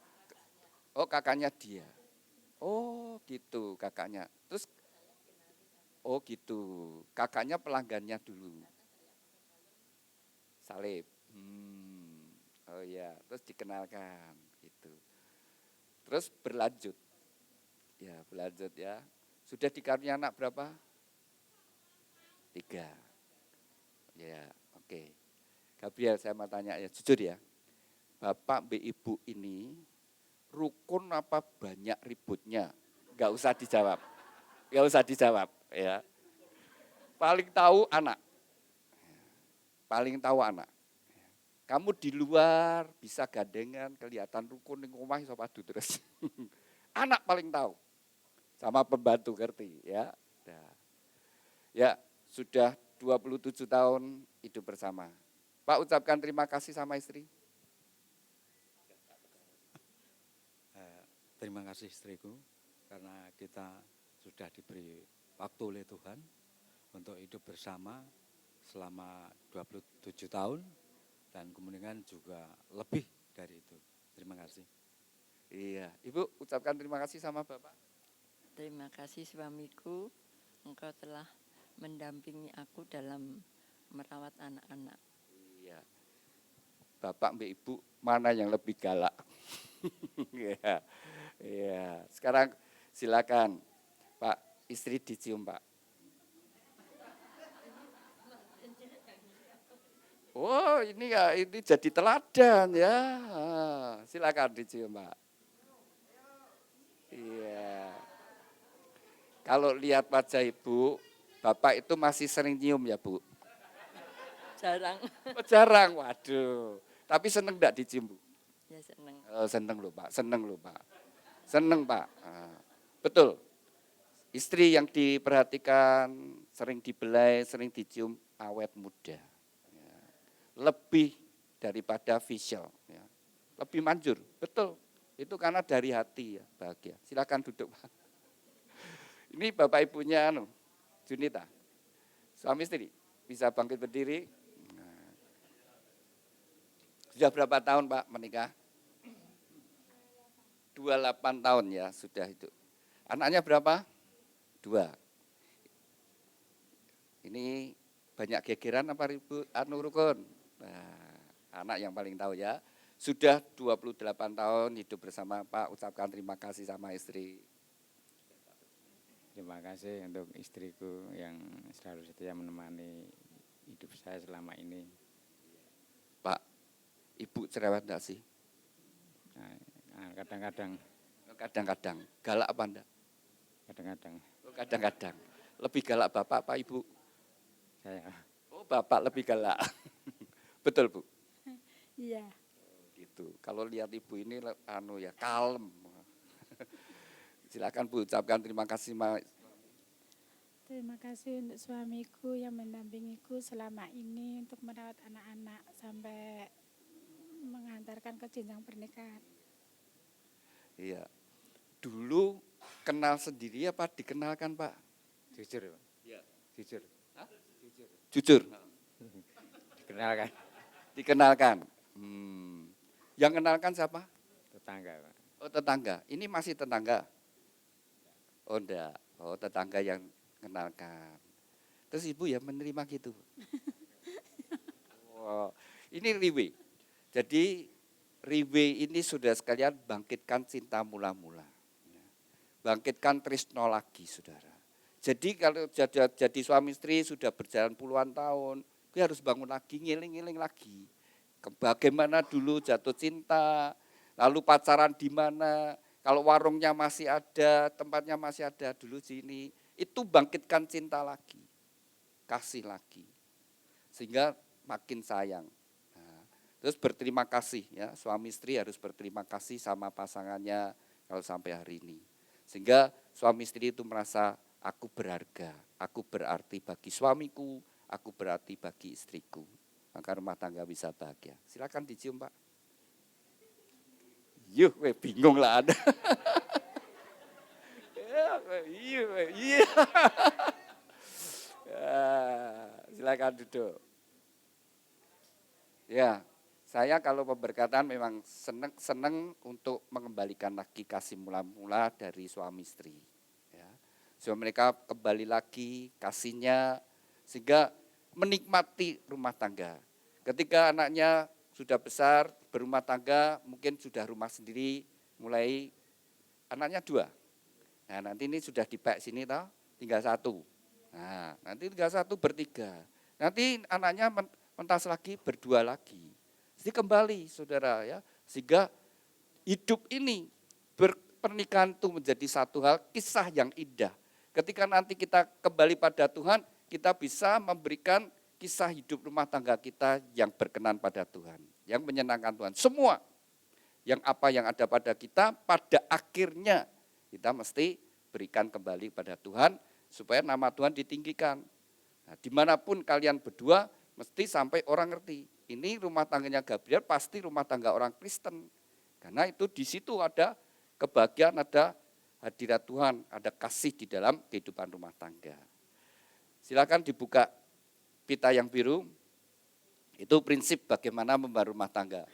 oh kakaknya dia. Oh gitu kakaknya. Terus, oh gitu, kakaknya pelanggannya dulu. Salib. Oh ya, terus dikenalkan gitu. Terus berlanjut. Ya berlanjut ya. Sudah dikaruniai anak berapa? 3. Ya oke. Gabriel saya mau tanya ya, jujur ya. Bapak B Ibu ini rukun apa banyak ributnya? Enggak usah dijawab. Enggak usah dijawab ya. Paling tahu anak. Paling tahu anak. Kamu di luar bisa gandengan kelihatan rukun ning omah iso padu terus. Anak paling tahu. Sama pembantu ngerti ya. Nah. Ya, sudah 27 tahun hidup bersama. Pak ucapkan terima kasih sama istri. terima kasih istriku karena kita sudah diberi waktu oleh Tuhan untuk hidup bersama selama 27 tahun dan kemudian juga lebih dari itu. Terima kasih. Iya, Ibu ucapkan terima kasih sama Bapak. Terima kasih suamiku, engkau telah mendampingi aku dalam merawat anak-anak. Iya. Bapak Mbak Ibu mana yang lebih galak? Iya. Iya. Sekarang silakan Pak, istri dicium Pak. Oh ini ya, ini jadi teladan ya. Silakan dicium Pak. Iya. Kalau lihat wajah Ibu, Bapak itu masih sering nyium ya Bu? Jarang. Oh, jarang, waduh. Tapi seneng enggak dicium Bu? Ya senang. Oh, seneng loh Pak, seneng loh Pak. Seneng Pak. Betul. Istri yang diperhatikan, sering dibelai, sering dicium, awet muda. Ya. Lebih daripada visual. Ya. Lebih manjur, betul. Itu karena dari hati ya, bahagia. Silakan duduk Pak. Ini Bapak Ibunya Junita, suami istri, bisa bangkit berdiri. Nah. Sudah berapa tahun Pak menikah? 28 tahun ya sudah itu. Anaknya berapa? 2. Ini banyak gegeran apa Ibu Rukun? Nah, anak yang paling tahu ya. Sudah 28 tahun hidup bersama Pak, ucapkan terima kasih sama istri. Terima kasih untuk istriku yang selalu setia menemani hidup saya selama ini. Pak, Ibu cerewet enggak sih? Nah, kadang-kadang. Kadang-kadang. Galak apa enggak? Kadang-kadang. Oh, kadang-kadang. Lebih galak Bapak apa Ibu? Saya. Oh, Bapak lebih galak. Betul Bu? Iya. Gitu. Kalau lihat Ibu ini ya kalem. Silakan Bu ucapkan terima kasih Terima kasih untuk suamiku yang mendampingiku selama ini untuk merawat anak-anak sampai mengantarkan ke jenjang pernikahan. Iya. Dulu kenal sendiri apa dikenalkan Pak? Jujur, Pak. Iya. Jujur. Hah? Jujur. Dikenalkan. Dikenalkan. Yang kenalkan siapa? Tetangga, Pak. Oh tetangga. Ini masih tetangga? Oh enggak. Oh tetangga yang kenalkan. Terus Ibu ya menerima gitu. Wow. Ini Riwe. Jadi Riwe ini sudah sekalian bangkitkan cinta mula-mula. Bangkitkan tresno lagi saudara. Jadi kalau jadi suami istri sudah berjalan puluhan tahun, dia harus bangun lagi, ngiling-ngiling lagi. Bagaimana dulu jatuh cinta, lalu pacaran di mana, kalau warungnya masih ada, tempatnya masih ada dulu sini, itu bangkitkan cinta lagi, kasih lagi, sehingga makin sayang. Nah, terus berterima kasih ya, suami istri harus berterima kasih sama pasangannya kalau sampai hari ini, sehingga suami istri itu merasa aku berharga, aku berarti bagi suamiku, aku berarti bagi istriku. Maka rumah tangga bisa bahagia. Silakan dicium Pak. Yuh, bingung lah ada. Iya. Silakan duduk. Ya, saya kalau pemberkatan memang seneng untuk mengembalikan lagi kasih mula-mula dari suami istri. Ya, supaya mereka kembali lagi kasihnya sehingga menikmati rumah tangga. Ketika anaknya sudah besar, berumah tangga, mungkin sudah rumah sendiri, mulai anaknya 2. Nah nanti ini sudah dipek sini toh, tinggal 1. Nah nanti tinggal 1 bertiga. Nanti anaknya mentas lagi, 2 lagi. Jadi kembali saudara ya, sehingga hidup ini pernikahan itu menjadi satu hal kisah yang indah. Ketika nanti kita kembali pada Tuhan, kita bisa memberikan kisah hidup rumah tangga kita yang berkenan pada Tuhan, yang menyenangkan Tuhan. Semua yang apa yang ada pada kita, pada akhirnya kita mesti berikan kembali pada Tuhan, supaya nama Tuhan ditinggikan. Nah, dimanapun kalian berdua, mesti sampai orang ngerti, ini rumah tangganya Gabriel pasti rumah tangga orang Kristen. Karena itu di situ ada kebahagiaan ada hadirat Tuhan, ada kasih di dalam kehidupan rumah tangga. Silakan dibuka pita yang biru, itu prinsip bagaimana membangun rumah tangga.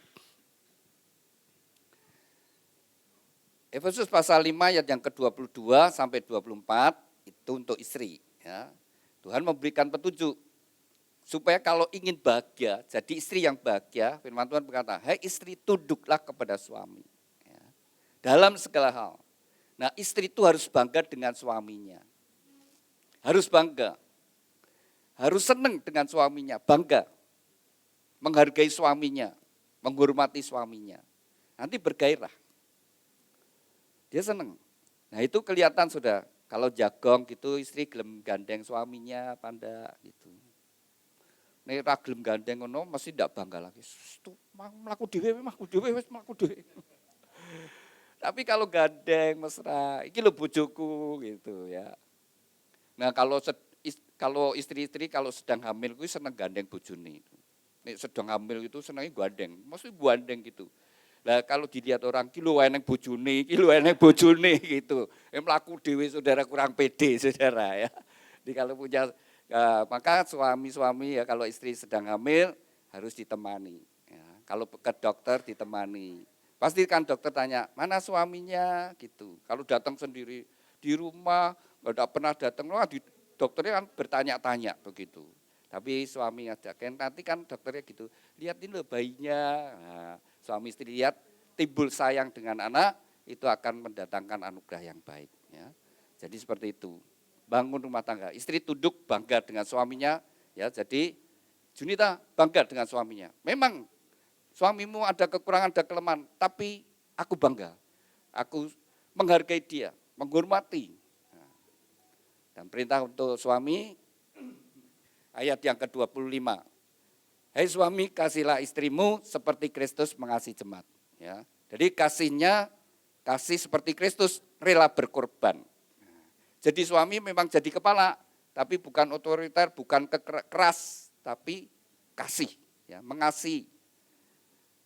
Efesus pasal 5 ayat yang ke-22 sampai 24 itu untuk istri. Ya. Tuhan memberikan petunjuk supaya kalau ingin bahagia, jadi istri yang bahagia, firman Tuhan berkata, hai istri tunduklah kepada suami. Ya. Dalam segala hal. Nah istri itu harus bangga dengan suaminya. Harus bangga. Harus senang dengan suaminya, bangga. Menghargai suaminya, menghormati suaminya. Nanti bergairah. Dia senang. Nah itu kelihatan sudah, kalau jagong gitu istri gelem gandeng suaminya, panda gitu. Nek ra gelem gandeng ngono mesti ndak bangga lagi. Mlaku dhewe. Tapi kalau gandeng mesra, iki lho bojoku gitu ya. Nah kalau istri-istri kalau sedang hamil kuwi seneng gandeng bojone. Nek sedang hamil itu senengnya gandeng, mesti gandeng gitu. Lah kalau dilihat orang ki lho eneng bojone gitu. Mlaku dhewe saudara kurang pede saudara ya. Jadi kalau punya maka suami-suami ya kalau istri sedang hamil harus ditemani. Ya. Kalau ke dokter ditemani. Pasti kan dokter tanya, mana suaminya gitu. Kalau datang sendiri di rumah, nggak pernah datang, dokternya kan bertanya-tanya begitu. Tapi suami ngajakin, nanti kan dokternya gitu, lihatin loh bayinya. Nah, suami istri lihat timbul sayang dengan anak, itu akan mendatangkan anugerah yang baik. Ya. Jadi seperti itu. Bangun rumah tangga, istri tunduk bangga dengan suaminya, ya. Jadi Junita bangga dengan suaminya. Memang suamimu ada kekurangan, ada kelemahan, tapi aku bangga. Aku menghargai dia, menghormati. Nah, dan perintah untuk suami, ayat yang ke-25. Hai suami, kasihlah istrimu seperti Kristus mengasihi jemaat. Ya. Jadi kasih seperti Kristus, rela berkorban. Jadi suami memang jadi kepala, tapi bukan otoriter, bukan keras, tapi kasih, ya, mengasihi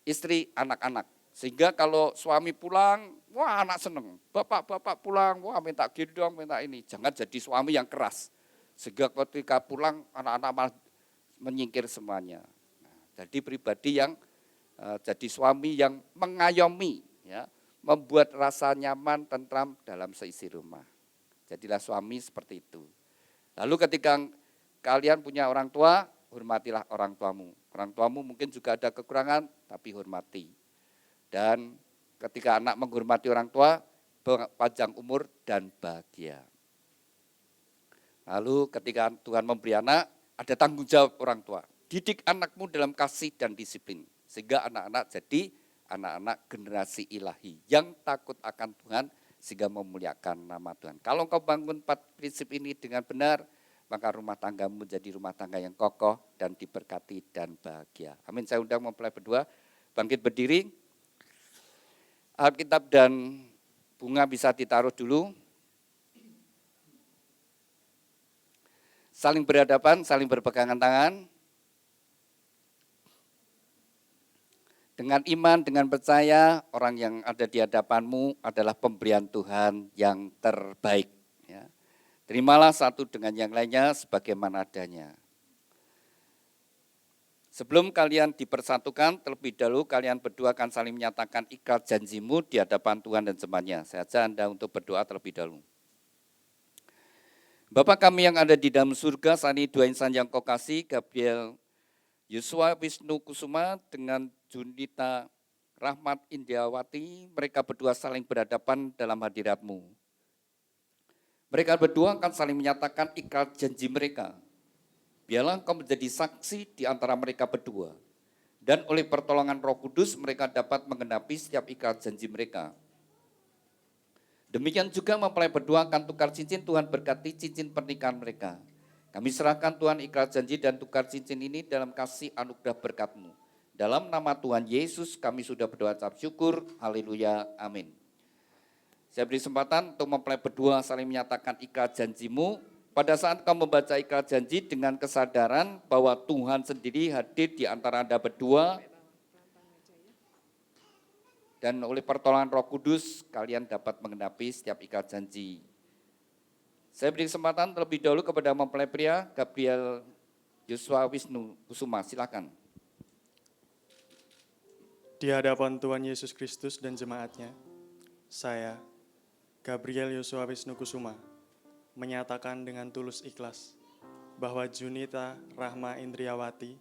istri, anak-anak. Sehingga kalau suami pulang, wah anak seneng. Bapak pulang, wah minta gendong, minta ini. Jangan jadi suami yang keras. Sehingga ketika pulang, anak-anak malah menyingkir semuanya. Nah, jadi pribadi yang jadi suami yang mengayomi, ya, membuat rasa nyaman, tentram dalam seisi rumah. Jadilah suami seperti itu. Lalu ketika kalian punya orang tua, hormatilah orang tuamu. Orang tuamu mungkin juga ada kekurangan, tapi hormati. Dan ketika anak menghormati orang tua, panjang umur dan bahagia. Lalu ketika Tuhan memberi anak, ada tanggung jawab orang tua. Didik anakmu dalam kasih dan disiplin. Sehingga anak-anak jadi anak-anak generasi ilahi yang takut akan Tuhan sehingga memuliakan nama Tuhan. Kalau engkau bangun 4 prinsip ini dengan benar, maka rumah tanggamu menjadi rumah tangga yang kokoh dan diberkati dan bahagia. Amin. Saya undang mempelai berdua, bangkit berdiri. Alkitab dan bunga bisa ditaruh dulu. Saling berhadapan, saling berpegangan tangan. Dengan iman, dengan percaya, orang yang ada di hadapanmu adalah pemberian Tuhan yang terbaik. Ya. Terimalah satu dengan yang lainnya sebagaimana adanya. Sebelum kalian dipersatukan, terlebih dahulu kalian berdua akan saling menyatakan ikrar janjimu di hadapan Tuhan dan jemaatnya. Saya ajak Anda untuk berdoa terlebih dahulu. Bapa kami yang ada di dalam surga, saat ini 2 insan yang kau kasih, Gabriel Yusua Wisnu Kusuma dengan Junita Rahmat Indiawati, mereka berdua saling berhadapan dalam hadirat-Mu. Mereka berdua akan saling menyatakan ikrar janji mereka. Biarlah Engkau menjadi saksi di antara mereka berdua. Dan oleh pertolongan Roh Kudus mereka dapat menggenapi setiap ikrar janji mereka. Demikian juga mempelai berdua akan tukar cincin, Tuhan berkati cincin pernikahan mereka. Kami serahkan Tuhan ikrar janji dan tukar cincin ini dalam kasih anugerah berkat-Mu. Dalam nama Tuhan Yesus kami sudah berdoa ucap syukur. Haleluya. Amin. Saya beri kesempatan untuk mempelai berdua saling menyatakan ikrar janjimu. Pada saat kau membaca ikrar janji dengan kesadaran bahwa Tuhan sendiri hadir di antara Anda berdua. Dan oleh pertolongan Roh Kudus, kalian dapat menggenapi setiap ikat janji. Saya beri kesempatan terlebih dahulu kepada mempelai pria, Gabriel Yosua Wisnu Kusuma, silakan. Di hadapan Tuhan Yesus Kristus dan jemaatnya, saya, Gabriel Yosua Wisnu Kusuma, menyatakan dengan tulus ikhlas bahwa Junita Rahma Indriawati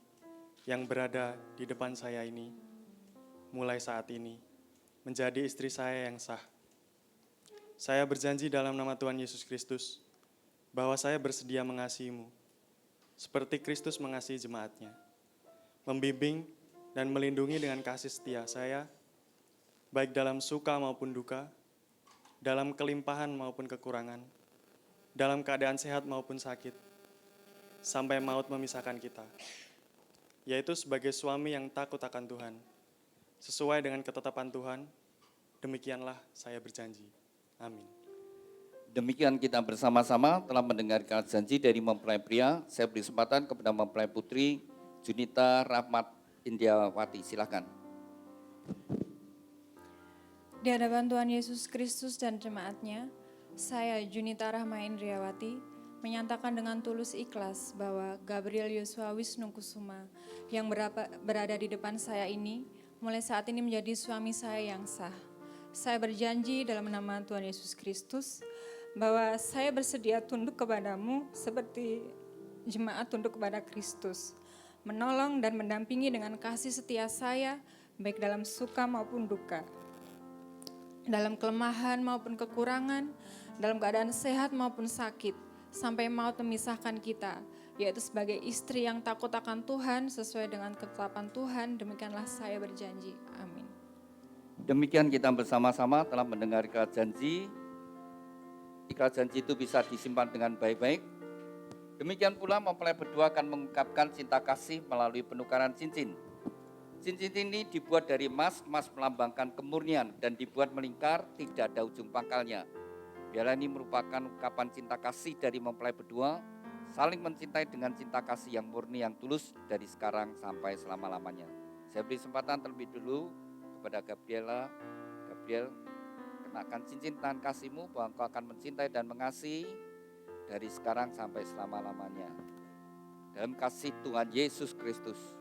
yang berada di depan saya ini, mulai saat ini, menjadi istri saya yang sah. Saya berjanji dalam nama Tuhan Yesus Kristus, bahwa saya bersedia mengasihimu, seperti Kristus mengasihi jemaatnya, membimbing dan melindungi dengan kasih setia saya, baik dalam suka maupun duka, dalam kelimpahan maupun kekurangan, dalam keadaan sehat maupun sakit, sampai maut memisahkan kita, yaitu sebagai suami yang takut akan Tuhan. Sesuai dengan ketetapan Tuhan, demikianlah saya berjanji. Amin. Demikian kita bersama-sama telah mendengarkan janji dari mempelai pria. Saya beri kesempatan kepada mempelai putri Junita Rahmat Indiawati, silakan. Di hadapan Tuhan Yesus Kristus dan jemaatnya, saya Junita Rahma Indriawati menyatakan dengan tulus ikhlas bahwa Gabriel Yosua Wisnu Kusuma yang berada di depan saya ini mulai saat ini menjadi suami saya yang sah. Saya berjanji dalam nama Tuhan Yesus Kristus bahwa saya bersedia tunduk kepadamu seperti jemaat tunduk kepada Kristus, menolong dan mendampingi dengan kasih setia saya baik dalam suka maupun duka, dalam kelemahan maupun kekurangan, dalam keadaan sehat maupun sakit, sampai maut memisahkan kita, yaitu sebagai istri yang takut akan Tuhan sesuai dengan ketetapan Tuhan. Demikianlah saya berjanji. Amin. Demikian kita bersama-sama telah mendengarkan janji. Ikat janji itu bisa disimpan dengan baik-baik. Demikian pula mempelai berdua akan mengungkapkan cinta kasih melalui penukaran cincin. Cincin ini dibuat dari emas, emas melambangkan kemurnian dan dibuat melingkar, tidak ada ujung pangkalnya. Biarlah ini merupakan ungkapan cinta kasih dari mempelai berdua, saling mencintai dengan cinta kasih yang murni, yang tulus dari sekarang sampai selama-lamanya. Saya beri kesempatan terlebih dulu kepada Gabriel, kenakan cincin tangan kasihmu bahwa engkau akan mencintai dan mengasihi dari sekarang sampai selama-lamanya. Dalam kasih Tuhan Yesus Kristus.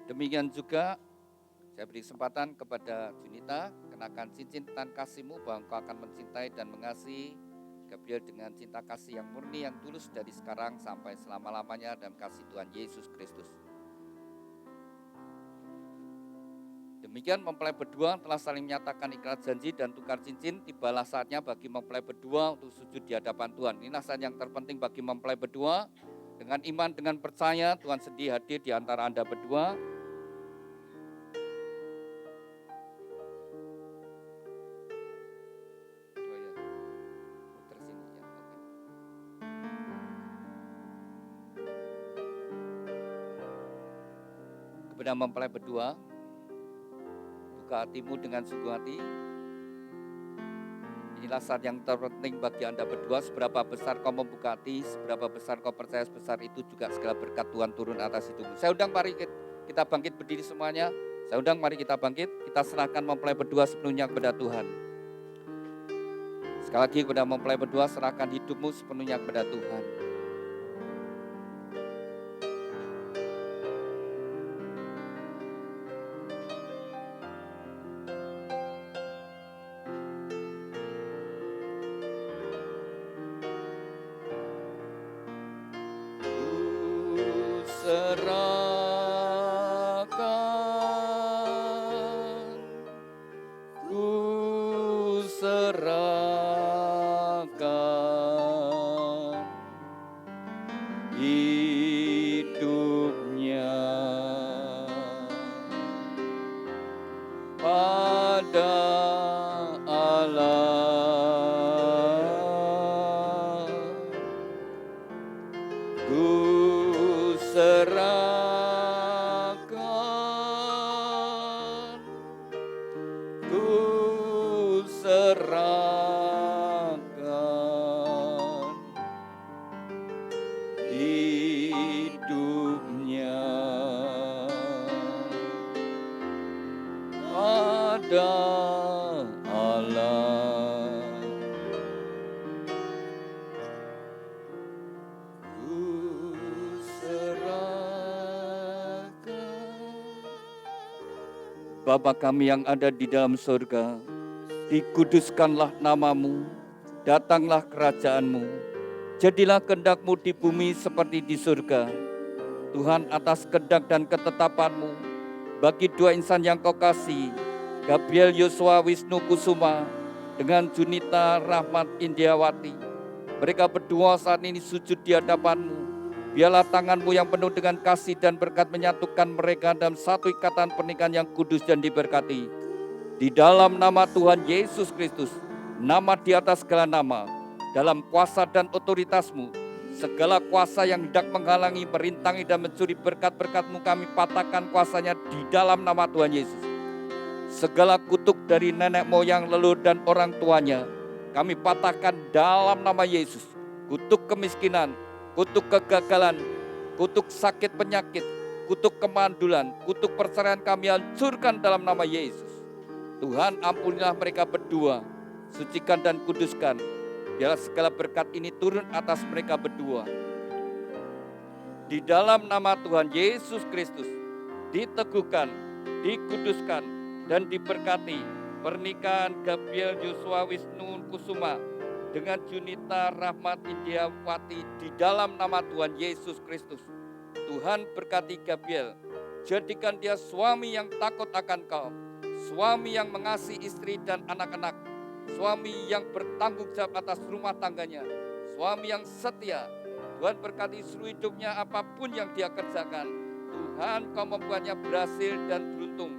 Demikian juga saya beri kesempatan kepada Junita, kenakan cincin tangan kasihmu bahwa engkau akan mencintai dan mengasihi Gabriel dengan cinta kasih yang murni, yang tulus dari sekarang sampai selama-lamanya dalam kasih Tuhan Yesus Kristus. Demikian mempelai berdua telah saling menyatakan ikat janji dan tukar cincin. Tibalah saatnya bagi mempelai berdua untuk sujud di hadapan Tuhan. Inilah saat yang terpenting bagi mempelai berdua. Dengan iman, dengan percaya Tuhan sendiri hadir di antara Anda berdua. Kepada mempelai berdua, buka hatimu dengan sungguh hati. Inilah saat yang terpenting bagi Anda berdua. Seberapa besar kau membuka hati, seberapa besar kau percaya, sebesar itu juga segala berkat Tuhan turun atas hidupmu. Saya undang mari kita bangkit berdiri semuanya. Saya undang mari kita bangkit, kita serahkan mempelai berdua sepenuhnya kepada Tuhan. Sekali lagi kepada mempelai berdua, serahkan hidupmu sepenuhnya kepada Tuhan. Bapa kami yang ada di dalam surga, dikuduskanlah namamu, datanglah kerajaanmu, jadilah kehendak-Mu di bumi seperti di surga. Tuhan, atas kehendak dan ketetapan-Mu, bagi dua insan yang Kau kasih, Gabriel Yosua Wisnu Kusuma dengan Junita Rahmat Indiawati, mereka berdua saat ini sujud di hadapan-Mu. Biarlah tangan-Mu yang penuh dengan kasih dan berkat menyatukan mereka dalam satu ikatan pernikahan yang kudus dan diberkati. Di dalam nama Tuhan Yesus Kristus, nama di atas segala nama, dalam kuasa dan otoritas-Mu, segala kuasa yang hendak menghalangi, merintangi dan mencuri berkat-berkat-Mu, kami patahkan kuasanya di dalam nama Tuhan Yesus. Segala kutuk dari nenek moyang, leluhur dan orang tuanya, kami patahkan dalam nama Yesus. Kutuk kemiskinan, kutuk kegagalan, kutuk sakit penyakit, kutuk kemandulan, kutuk perceraian kami hancurkan dalam nama Yesus. Tuhan, ampunilah mereka berdua, sucikan dan kuduskan. Biarlah segala berkat ini turun atas mereka berdua. Di dalam nama Tuhan Yesus Kristus, diteguhkan, dikuduskan, dan diberkati pernikahan Gabriel Yosua Wisnu Kusuma dengan Junita Rahmat Indiawati di dalam nama Tuhan Yesus Kristus. Tuhan berkati Gabriel, jadikan dia suami yang takut akan Kau, suami yang mengasihi istri dan anak-anak, suami yang bertanggung jawab atas rumah tangganya, suami yang setia. Tuhan berkati seluruh hidupnya apapun yang dia kerjakan. Tuhan, Kau membuatnya berhasil dan beruntung.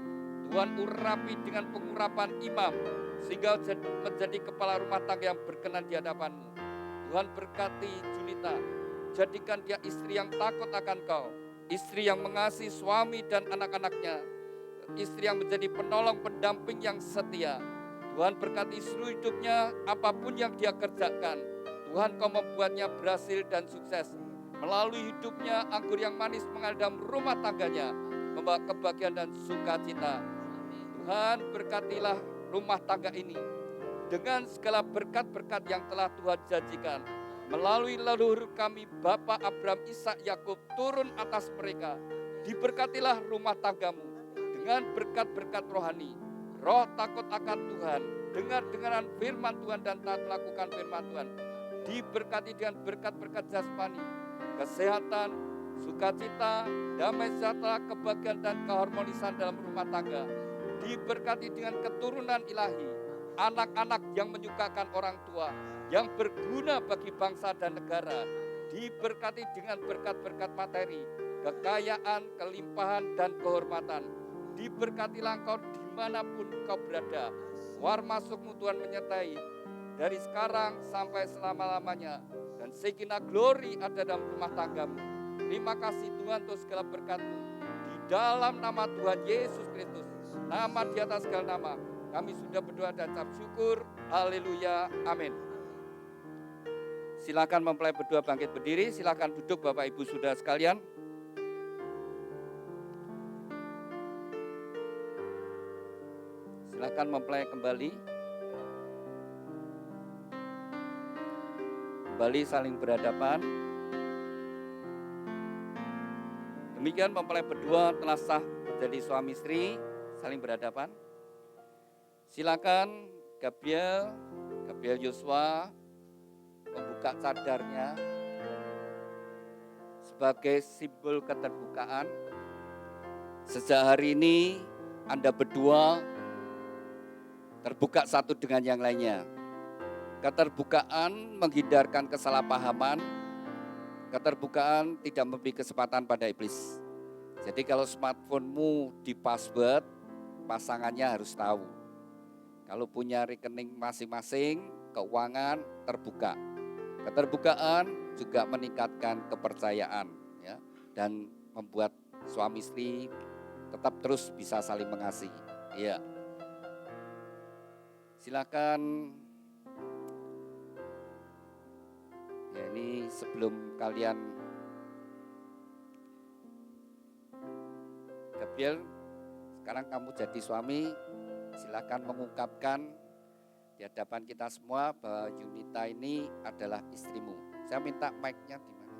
Tuhan urapi dengan pengurapan imam, sehingga menjadi kepala rumah tangga yang berkenan di hadapan-Mu. Tuhan berkati Junita, jadikan dia istri yang takut akan Kau, istri yang mengasihi suami dan anak-anaknya, istri yang menjadi penolong pendamping yang setia. Tuhan berkati seluruh hidupnya, apapun yang dia kerjakan, Tuhan Kau membuatnya berhasil dan sukses. Melalui hidupnya, anggur yang manis mengalir dalam rumah tangganya, membawa kebahagiaan dan sukacita. Tuhan, berkatilah rumah tangga ini dengan segala berkat-berkat yang telah Tuhan janjikan. Melalui leluhur kami, Bapak Abraham, Ishak, Yakub, turun atas mereka. Diberkatilah rumah tanggamu dengan berkat-berkat rohani. Roh takut akan Tuhan, dengar-dengaran firman Tuhan dan taat melakukan firman Tuhan. Diberkati dengan berkat-berkat jasmani, kesehatan, sukacita, damai sejahtera, kebahagiaan dan keharmonisan dalam rumah tangga. Diberkati dengan keturunan ilahi, anak-anak yang menyukakan orang tua, yang berguna bagi bangsa dan negara. Diberkati dengan berkat-berkat materi, kekayaan, kelimpahan, dan kehormatan. Diberkatilah engkau dimanapun kau berada. Keluar masukmu Tuhan menyertai dari sekarang sampai selama-lamanya. Dan segenap glory ada dalam rumah tanggamu. Terima kasih Tuhan untuk segala berkat-Mu. Di dalam nama Tuhan Yesus Kristus, nama di atas segala nama, kami sudah berdoa dan ucap syukur. Haleluya, amin. Silakan mempelai berdua bangkit berdiri. Silakan duduk Bapak Ibu Saudara sekalian. Silakan mempelai kembali. Kembali saling berhadapan. Demikian mempelai berdua telah sah menjadi suami istri, saling berhadapan. Silakan Gabriel Yosua membuka cadarnya sebagai simbol keterbukaan. Sejak hari ini Anda berdua terbuka satu dengan yang lainnya. Keterbukaan menghindarkan kesalahpahaman. Keterbukaan tidak memberi kesempatan pada iblis. Jadi kalau smartphone-mu di password, pasangannya harus tahu. Kalau punya rekening masing-masing, keuangan terbuka. Keterbukaan juga meningkatkan kepercayaan, ya, dan membuat suami istri tetap terus bisa saling mengasihi. Ya. Silakan. Ya, ini sebelum kalian, Gabriel, sekarang kamu jadi suami, silakan mengungkapkan di hadapan kita semua bahwa Junita ini adalah istrimu. Saya minta mic-nya di mana?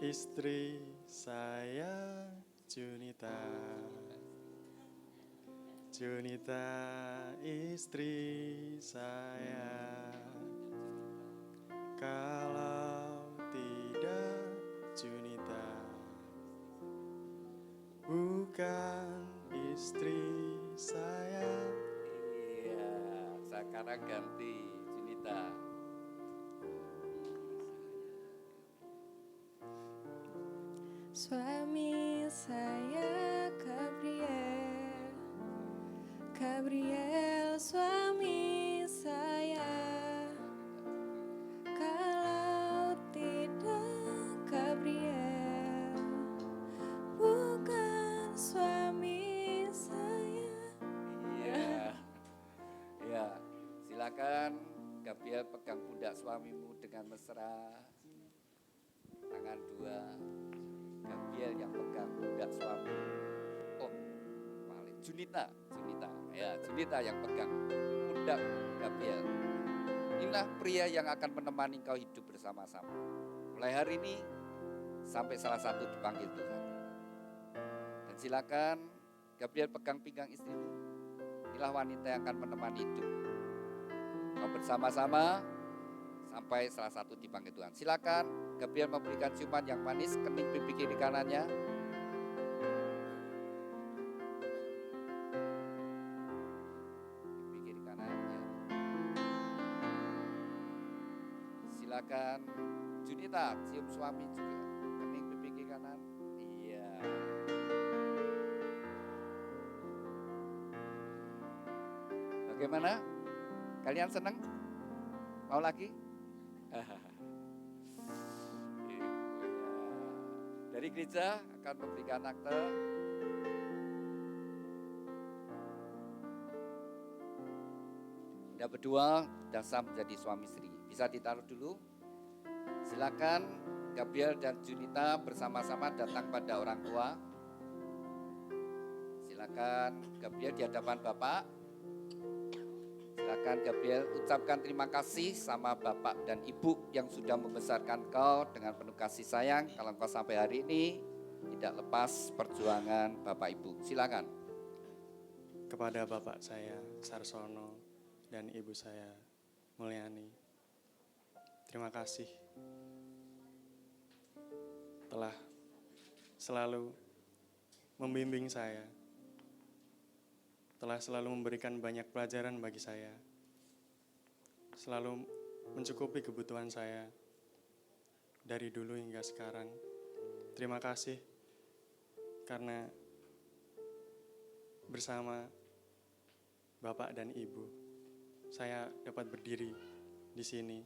istri saya Junita. Junita istri saya. Kalau tidak Junita bukan istri saya. Iya, sekarang ganti Junita. Suami saya Gabriel, Gabriel suami saya. Kalau tidak Gabriel bukan suami saya. Iya. Ya, silakan Gabriel pegang pundak suamimu dengan mesra. Tangan dua. Gabriel yang pegang pundak suami. Oh, balik. Junita. Ya, Junita yang pegang pundak Gabriel. Inilah pria yang akan menemani kau hidup bersama-sama. Mulai hari ini sampai salah satu dipanggil Tuhan. Dan silakan Gabriel pegang pinggang istrimu. Inilah wanita yang akan menemani hidup kau bersama-sama sampai salah satu dipanggil Tuhan. Silakan Gabriel memberikan ciuman yang manis kening pipi kiri kanannya. Pipi kiri kanannya. Silakan Junita cium suami juga kening pipi kiri kanan. Iya. Bagaimana? Kalian senang? Mau lagi? Dari gereja akan memberikan akte. Anda berdua sudah sah menjadi suami istri. Bisa ditaruh dulu. Silakan Gabriel dan Junita bersama-sama datang pada orang tua. Silakan Gabriel di hadapan Bapak. Silakan Gabriel ucapkan terima kasih sama Bapak dan Ibu yang sudah membesarkan kau dengan penuh kasih sayang. Kalau kau sampai hari ini tidak lepas perjuangan Bapak Ibu. Silakan. Kepada Bapak saya Sarsono dan Ibu saya Mulyani, terima kasih telah selalu membimbing saya, telah selalu memberikan banyak pelajaran bagi saya, selalu mencukupi kebutuhan saya dari dulu hingga sekarang. Terima kasih karena bersama Bapak dan Ibu saya dapat berdiri di sini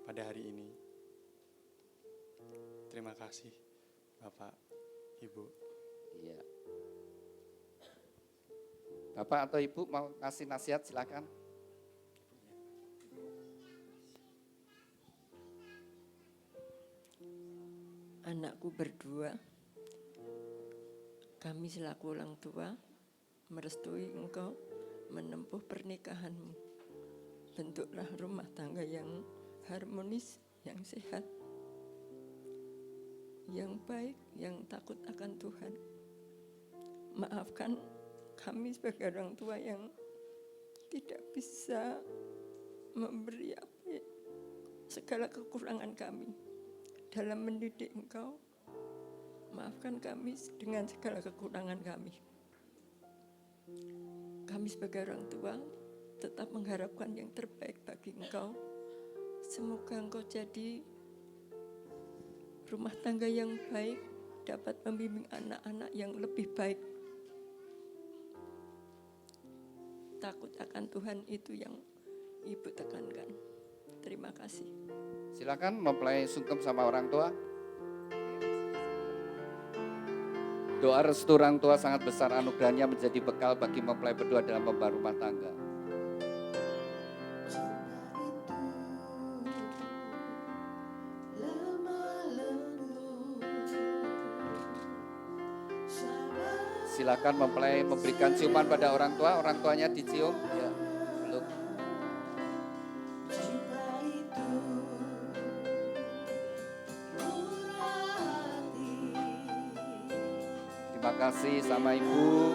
pada hari ini. Terima kasih Bapak, Ibu. Iya. Bapak atau Ibu mau kasih nasihat, silakan. Anakku berdua, kami selaku orang tua merestui engkau menempuh pernikahanmu. Bentuklah rumah tangga yang harmonis, yang sehat, yang baik, yang takut akan Tuhan. Maafkan kami sebagai orang tua yang tidak bisa memberi segala kekurangan kami dalam mendidik engkau. Maafkan kami dengan segala kekurangan kami. Kami sebagai orang tua tetap mengharapkan yang terbaik bagi engkau. Semoga engkau jadi rumah tangga yang baik, dapat membimbing anak-anak yang lebih baik. Takut akan Tuhan itu yang Ibu tekankan. Terima kasih. Silakan mempelai sungkem sama orang tua. Doa restu orang tua sangat besar anugerahnya menjadi bekal bagi mempelai berdua dalam membangun rumah tangga. Silakan mempelai memberikan ciuman pada orang tua, orang tuanya dicium. Ya, belum. Terima kasih sama Ibu.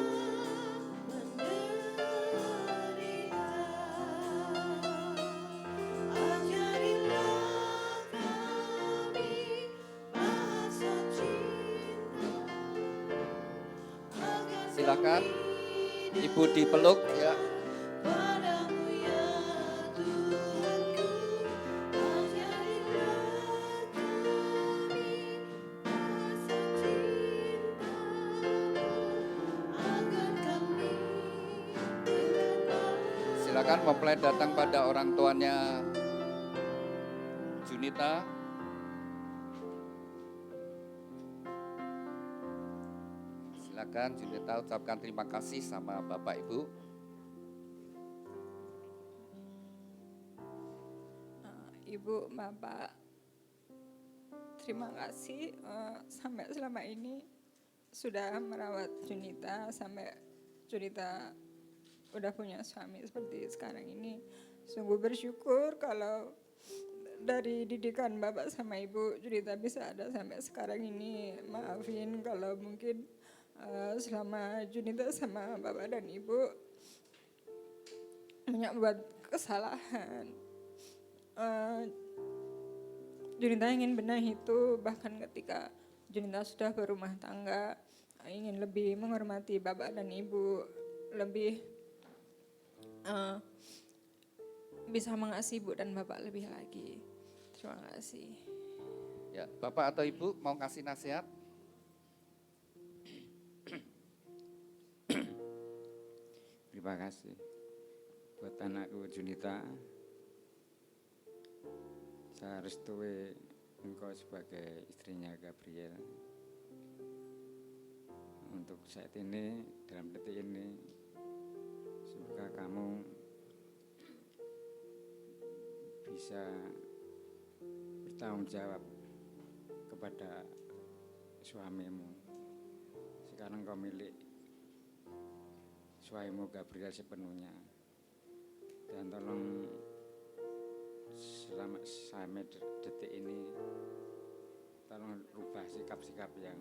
Silakan Ibu dipeluk ya. Silakan mempelai datang pada orang tuanya Junita. Silakan Junita ucapkan terima kasih sama Bapak Ibu. Ibu, Bapak, terima kasih sampai selama ini sudah merawat Junita sampai Junita udah punya suami seperti sekarang ini. Sungguh bersyukur kalau dari didikan Bapak sama Ibu Junita bisa ada sampai sekarang ini. Maafin kalau mungkin selama Junita sama Bapak dan Ibu banyak buat kesalahan. Junita ingin benahi itu bahkan ketika Junita sudah berumah tangga, ingin lebih menghormati Bapak dan Ibu, lebih bisa mengasihi Ibu dan Bapak lebih lagi. Terima kasih. Ya, Bapak atau Ibu mau kasih nasihat? Terima kasih buat anakku Junita. Saya restui engkau sebagai istrinya Gabriel. Untuk saat ini, dalam detik ini, semoga kamu bisa bertanggung jawab kepada suamimu. Sekarang kau milik suamimu Gabriel sepenuhnya. Dan tolong selama sampai detik ini, tolong rubah sikap-sikap yang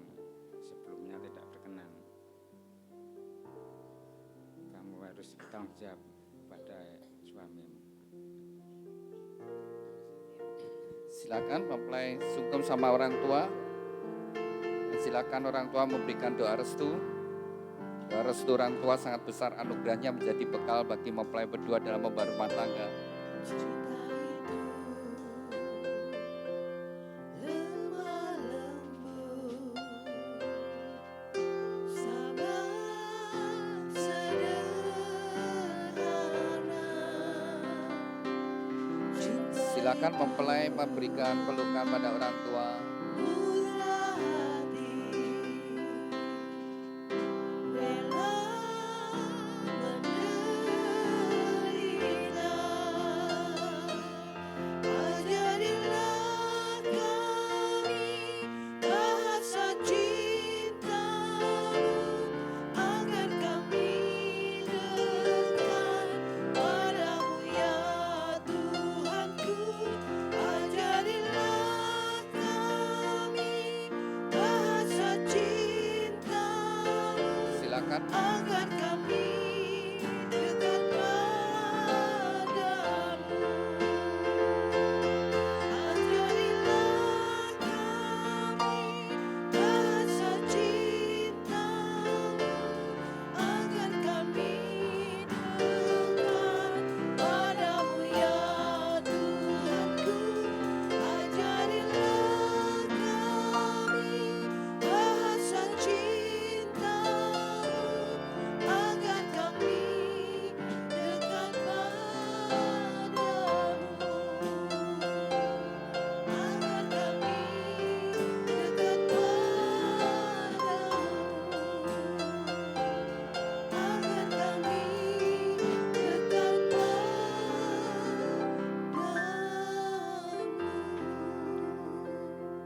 sebelumnya tidak berkenan. Kamu harus bertanggung jawab pada suamimu. Silakan mempelai sungkem sama orang tua. Dan silakan orang tua memberikan doa restu. Doa restu orang tua sangat besar anugerahnya menjadi bekal bagi mempelai berdua dalam membangun rumah tangga. Silakan mempelai memberikan pelukan pada orang tua.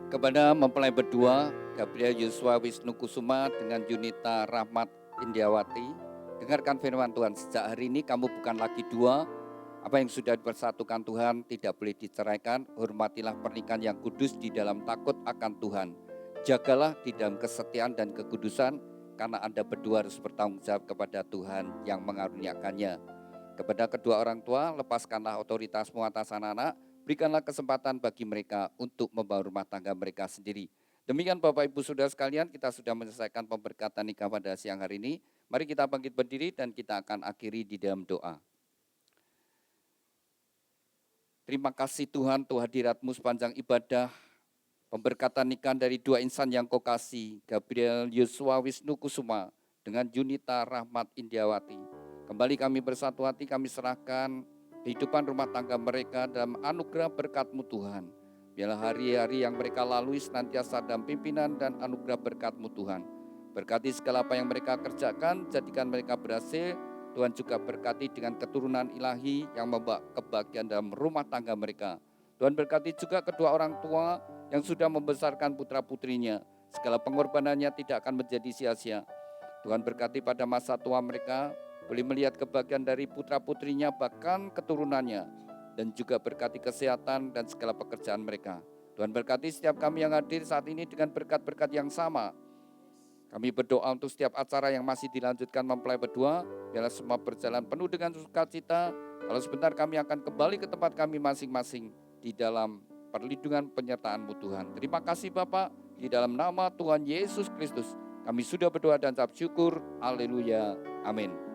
Kepada mempelai berdua, Gabriel Yosua Wisnu Kusuma dengan Junita Rahmat Indiawati, dengarkan firman Tuhan. Sejak hari ini kamu bukan lagi dua, apa yang sudah dipersatukan Tuhan tidak boleh diceraikan. Hormatilah pernikahan yang kudus di dalam takut akan Tuhan. Jagalah di dalam kesetiaan dan kekudusan, karena Anda berdua harus bertanggung jawab kepada Tuhan yang mengaruniakannya. Kepada kedua orang tua, lepaskanlah otoritasmu atas anak-anak, berikanlah kesempatan bagi mereka untuk membangun rumah tangga mereka sendiri. Demikian Bapak Ibu Saudara sekalian, kita sudah menyelesaikan pemberkatan nikah pada siang hari ini. Mari kita bangkit berdiri dan kita akan akhiri di dalam doa. Terima kasih Tuhan, Tuhan hadirat-Mu sepanjang ibadah. Pemberkatan nikah dari dua insan yang Kau kasih, Gabriel Yosua Wisnu Kusuma dengan Junita Rahmat Indiawati. Kembali kami bersatu hati, kami serahkan kehidupan rumah tangga mereka dalam anugerah berkat-Mu Tuhan. Biarlah hari-hari yang mereka lalui senantiasa dalam pimpinan dan anugerah berkat-Mu Tuhan. Berkati segala apa yang mereka kerjakan, jadikan mereka berhasil. Tuhan juga berkati dengan keturunan ilahi yang membawa kebahagiaan dalam rumah tangga mereka. Tuhan berkati juga kedua orang tua yang sudah membesarkan putra-putrinya. Segala pengorbanannya tidak akan menjadi sia-sia. Tuhan berkati pada masa tua mereka, boleh melihat kebahagiaan dari putra-putrinya bahkan keturunannya. Dan juga berkati kesehatan dan segala pekerjaan mereka. Tuhan berkati setiap kami yang hadir saat ini dengan berkat-berkat yang sama. Kami berdoa untuk setiap acara yang masih dilanjutkan mempelai berdua, biarlah semua berjalan penuh dengan sukacita. Kalau sebentar kami akan kembali ke tempat kami masing-masing di dalam perlindungan penyertaan-Mu Tuhan. Terima kasih Bapak, di dalam nama Tuhan Yesus Kristus kami sudah berdoa dan ucap syukur. Haleluya. Amin.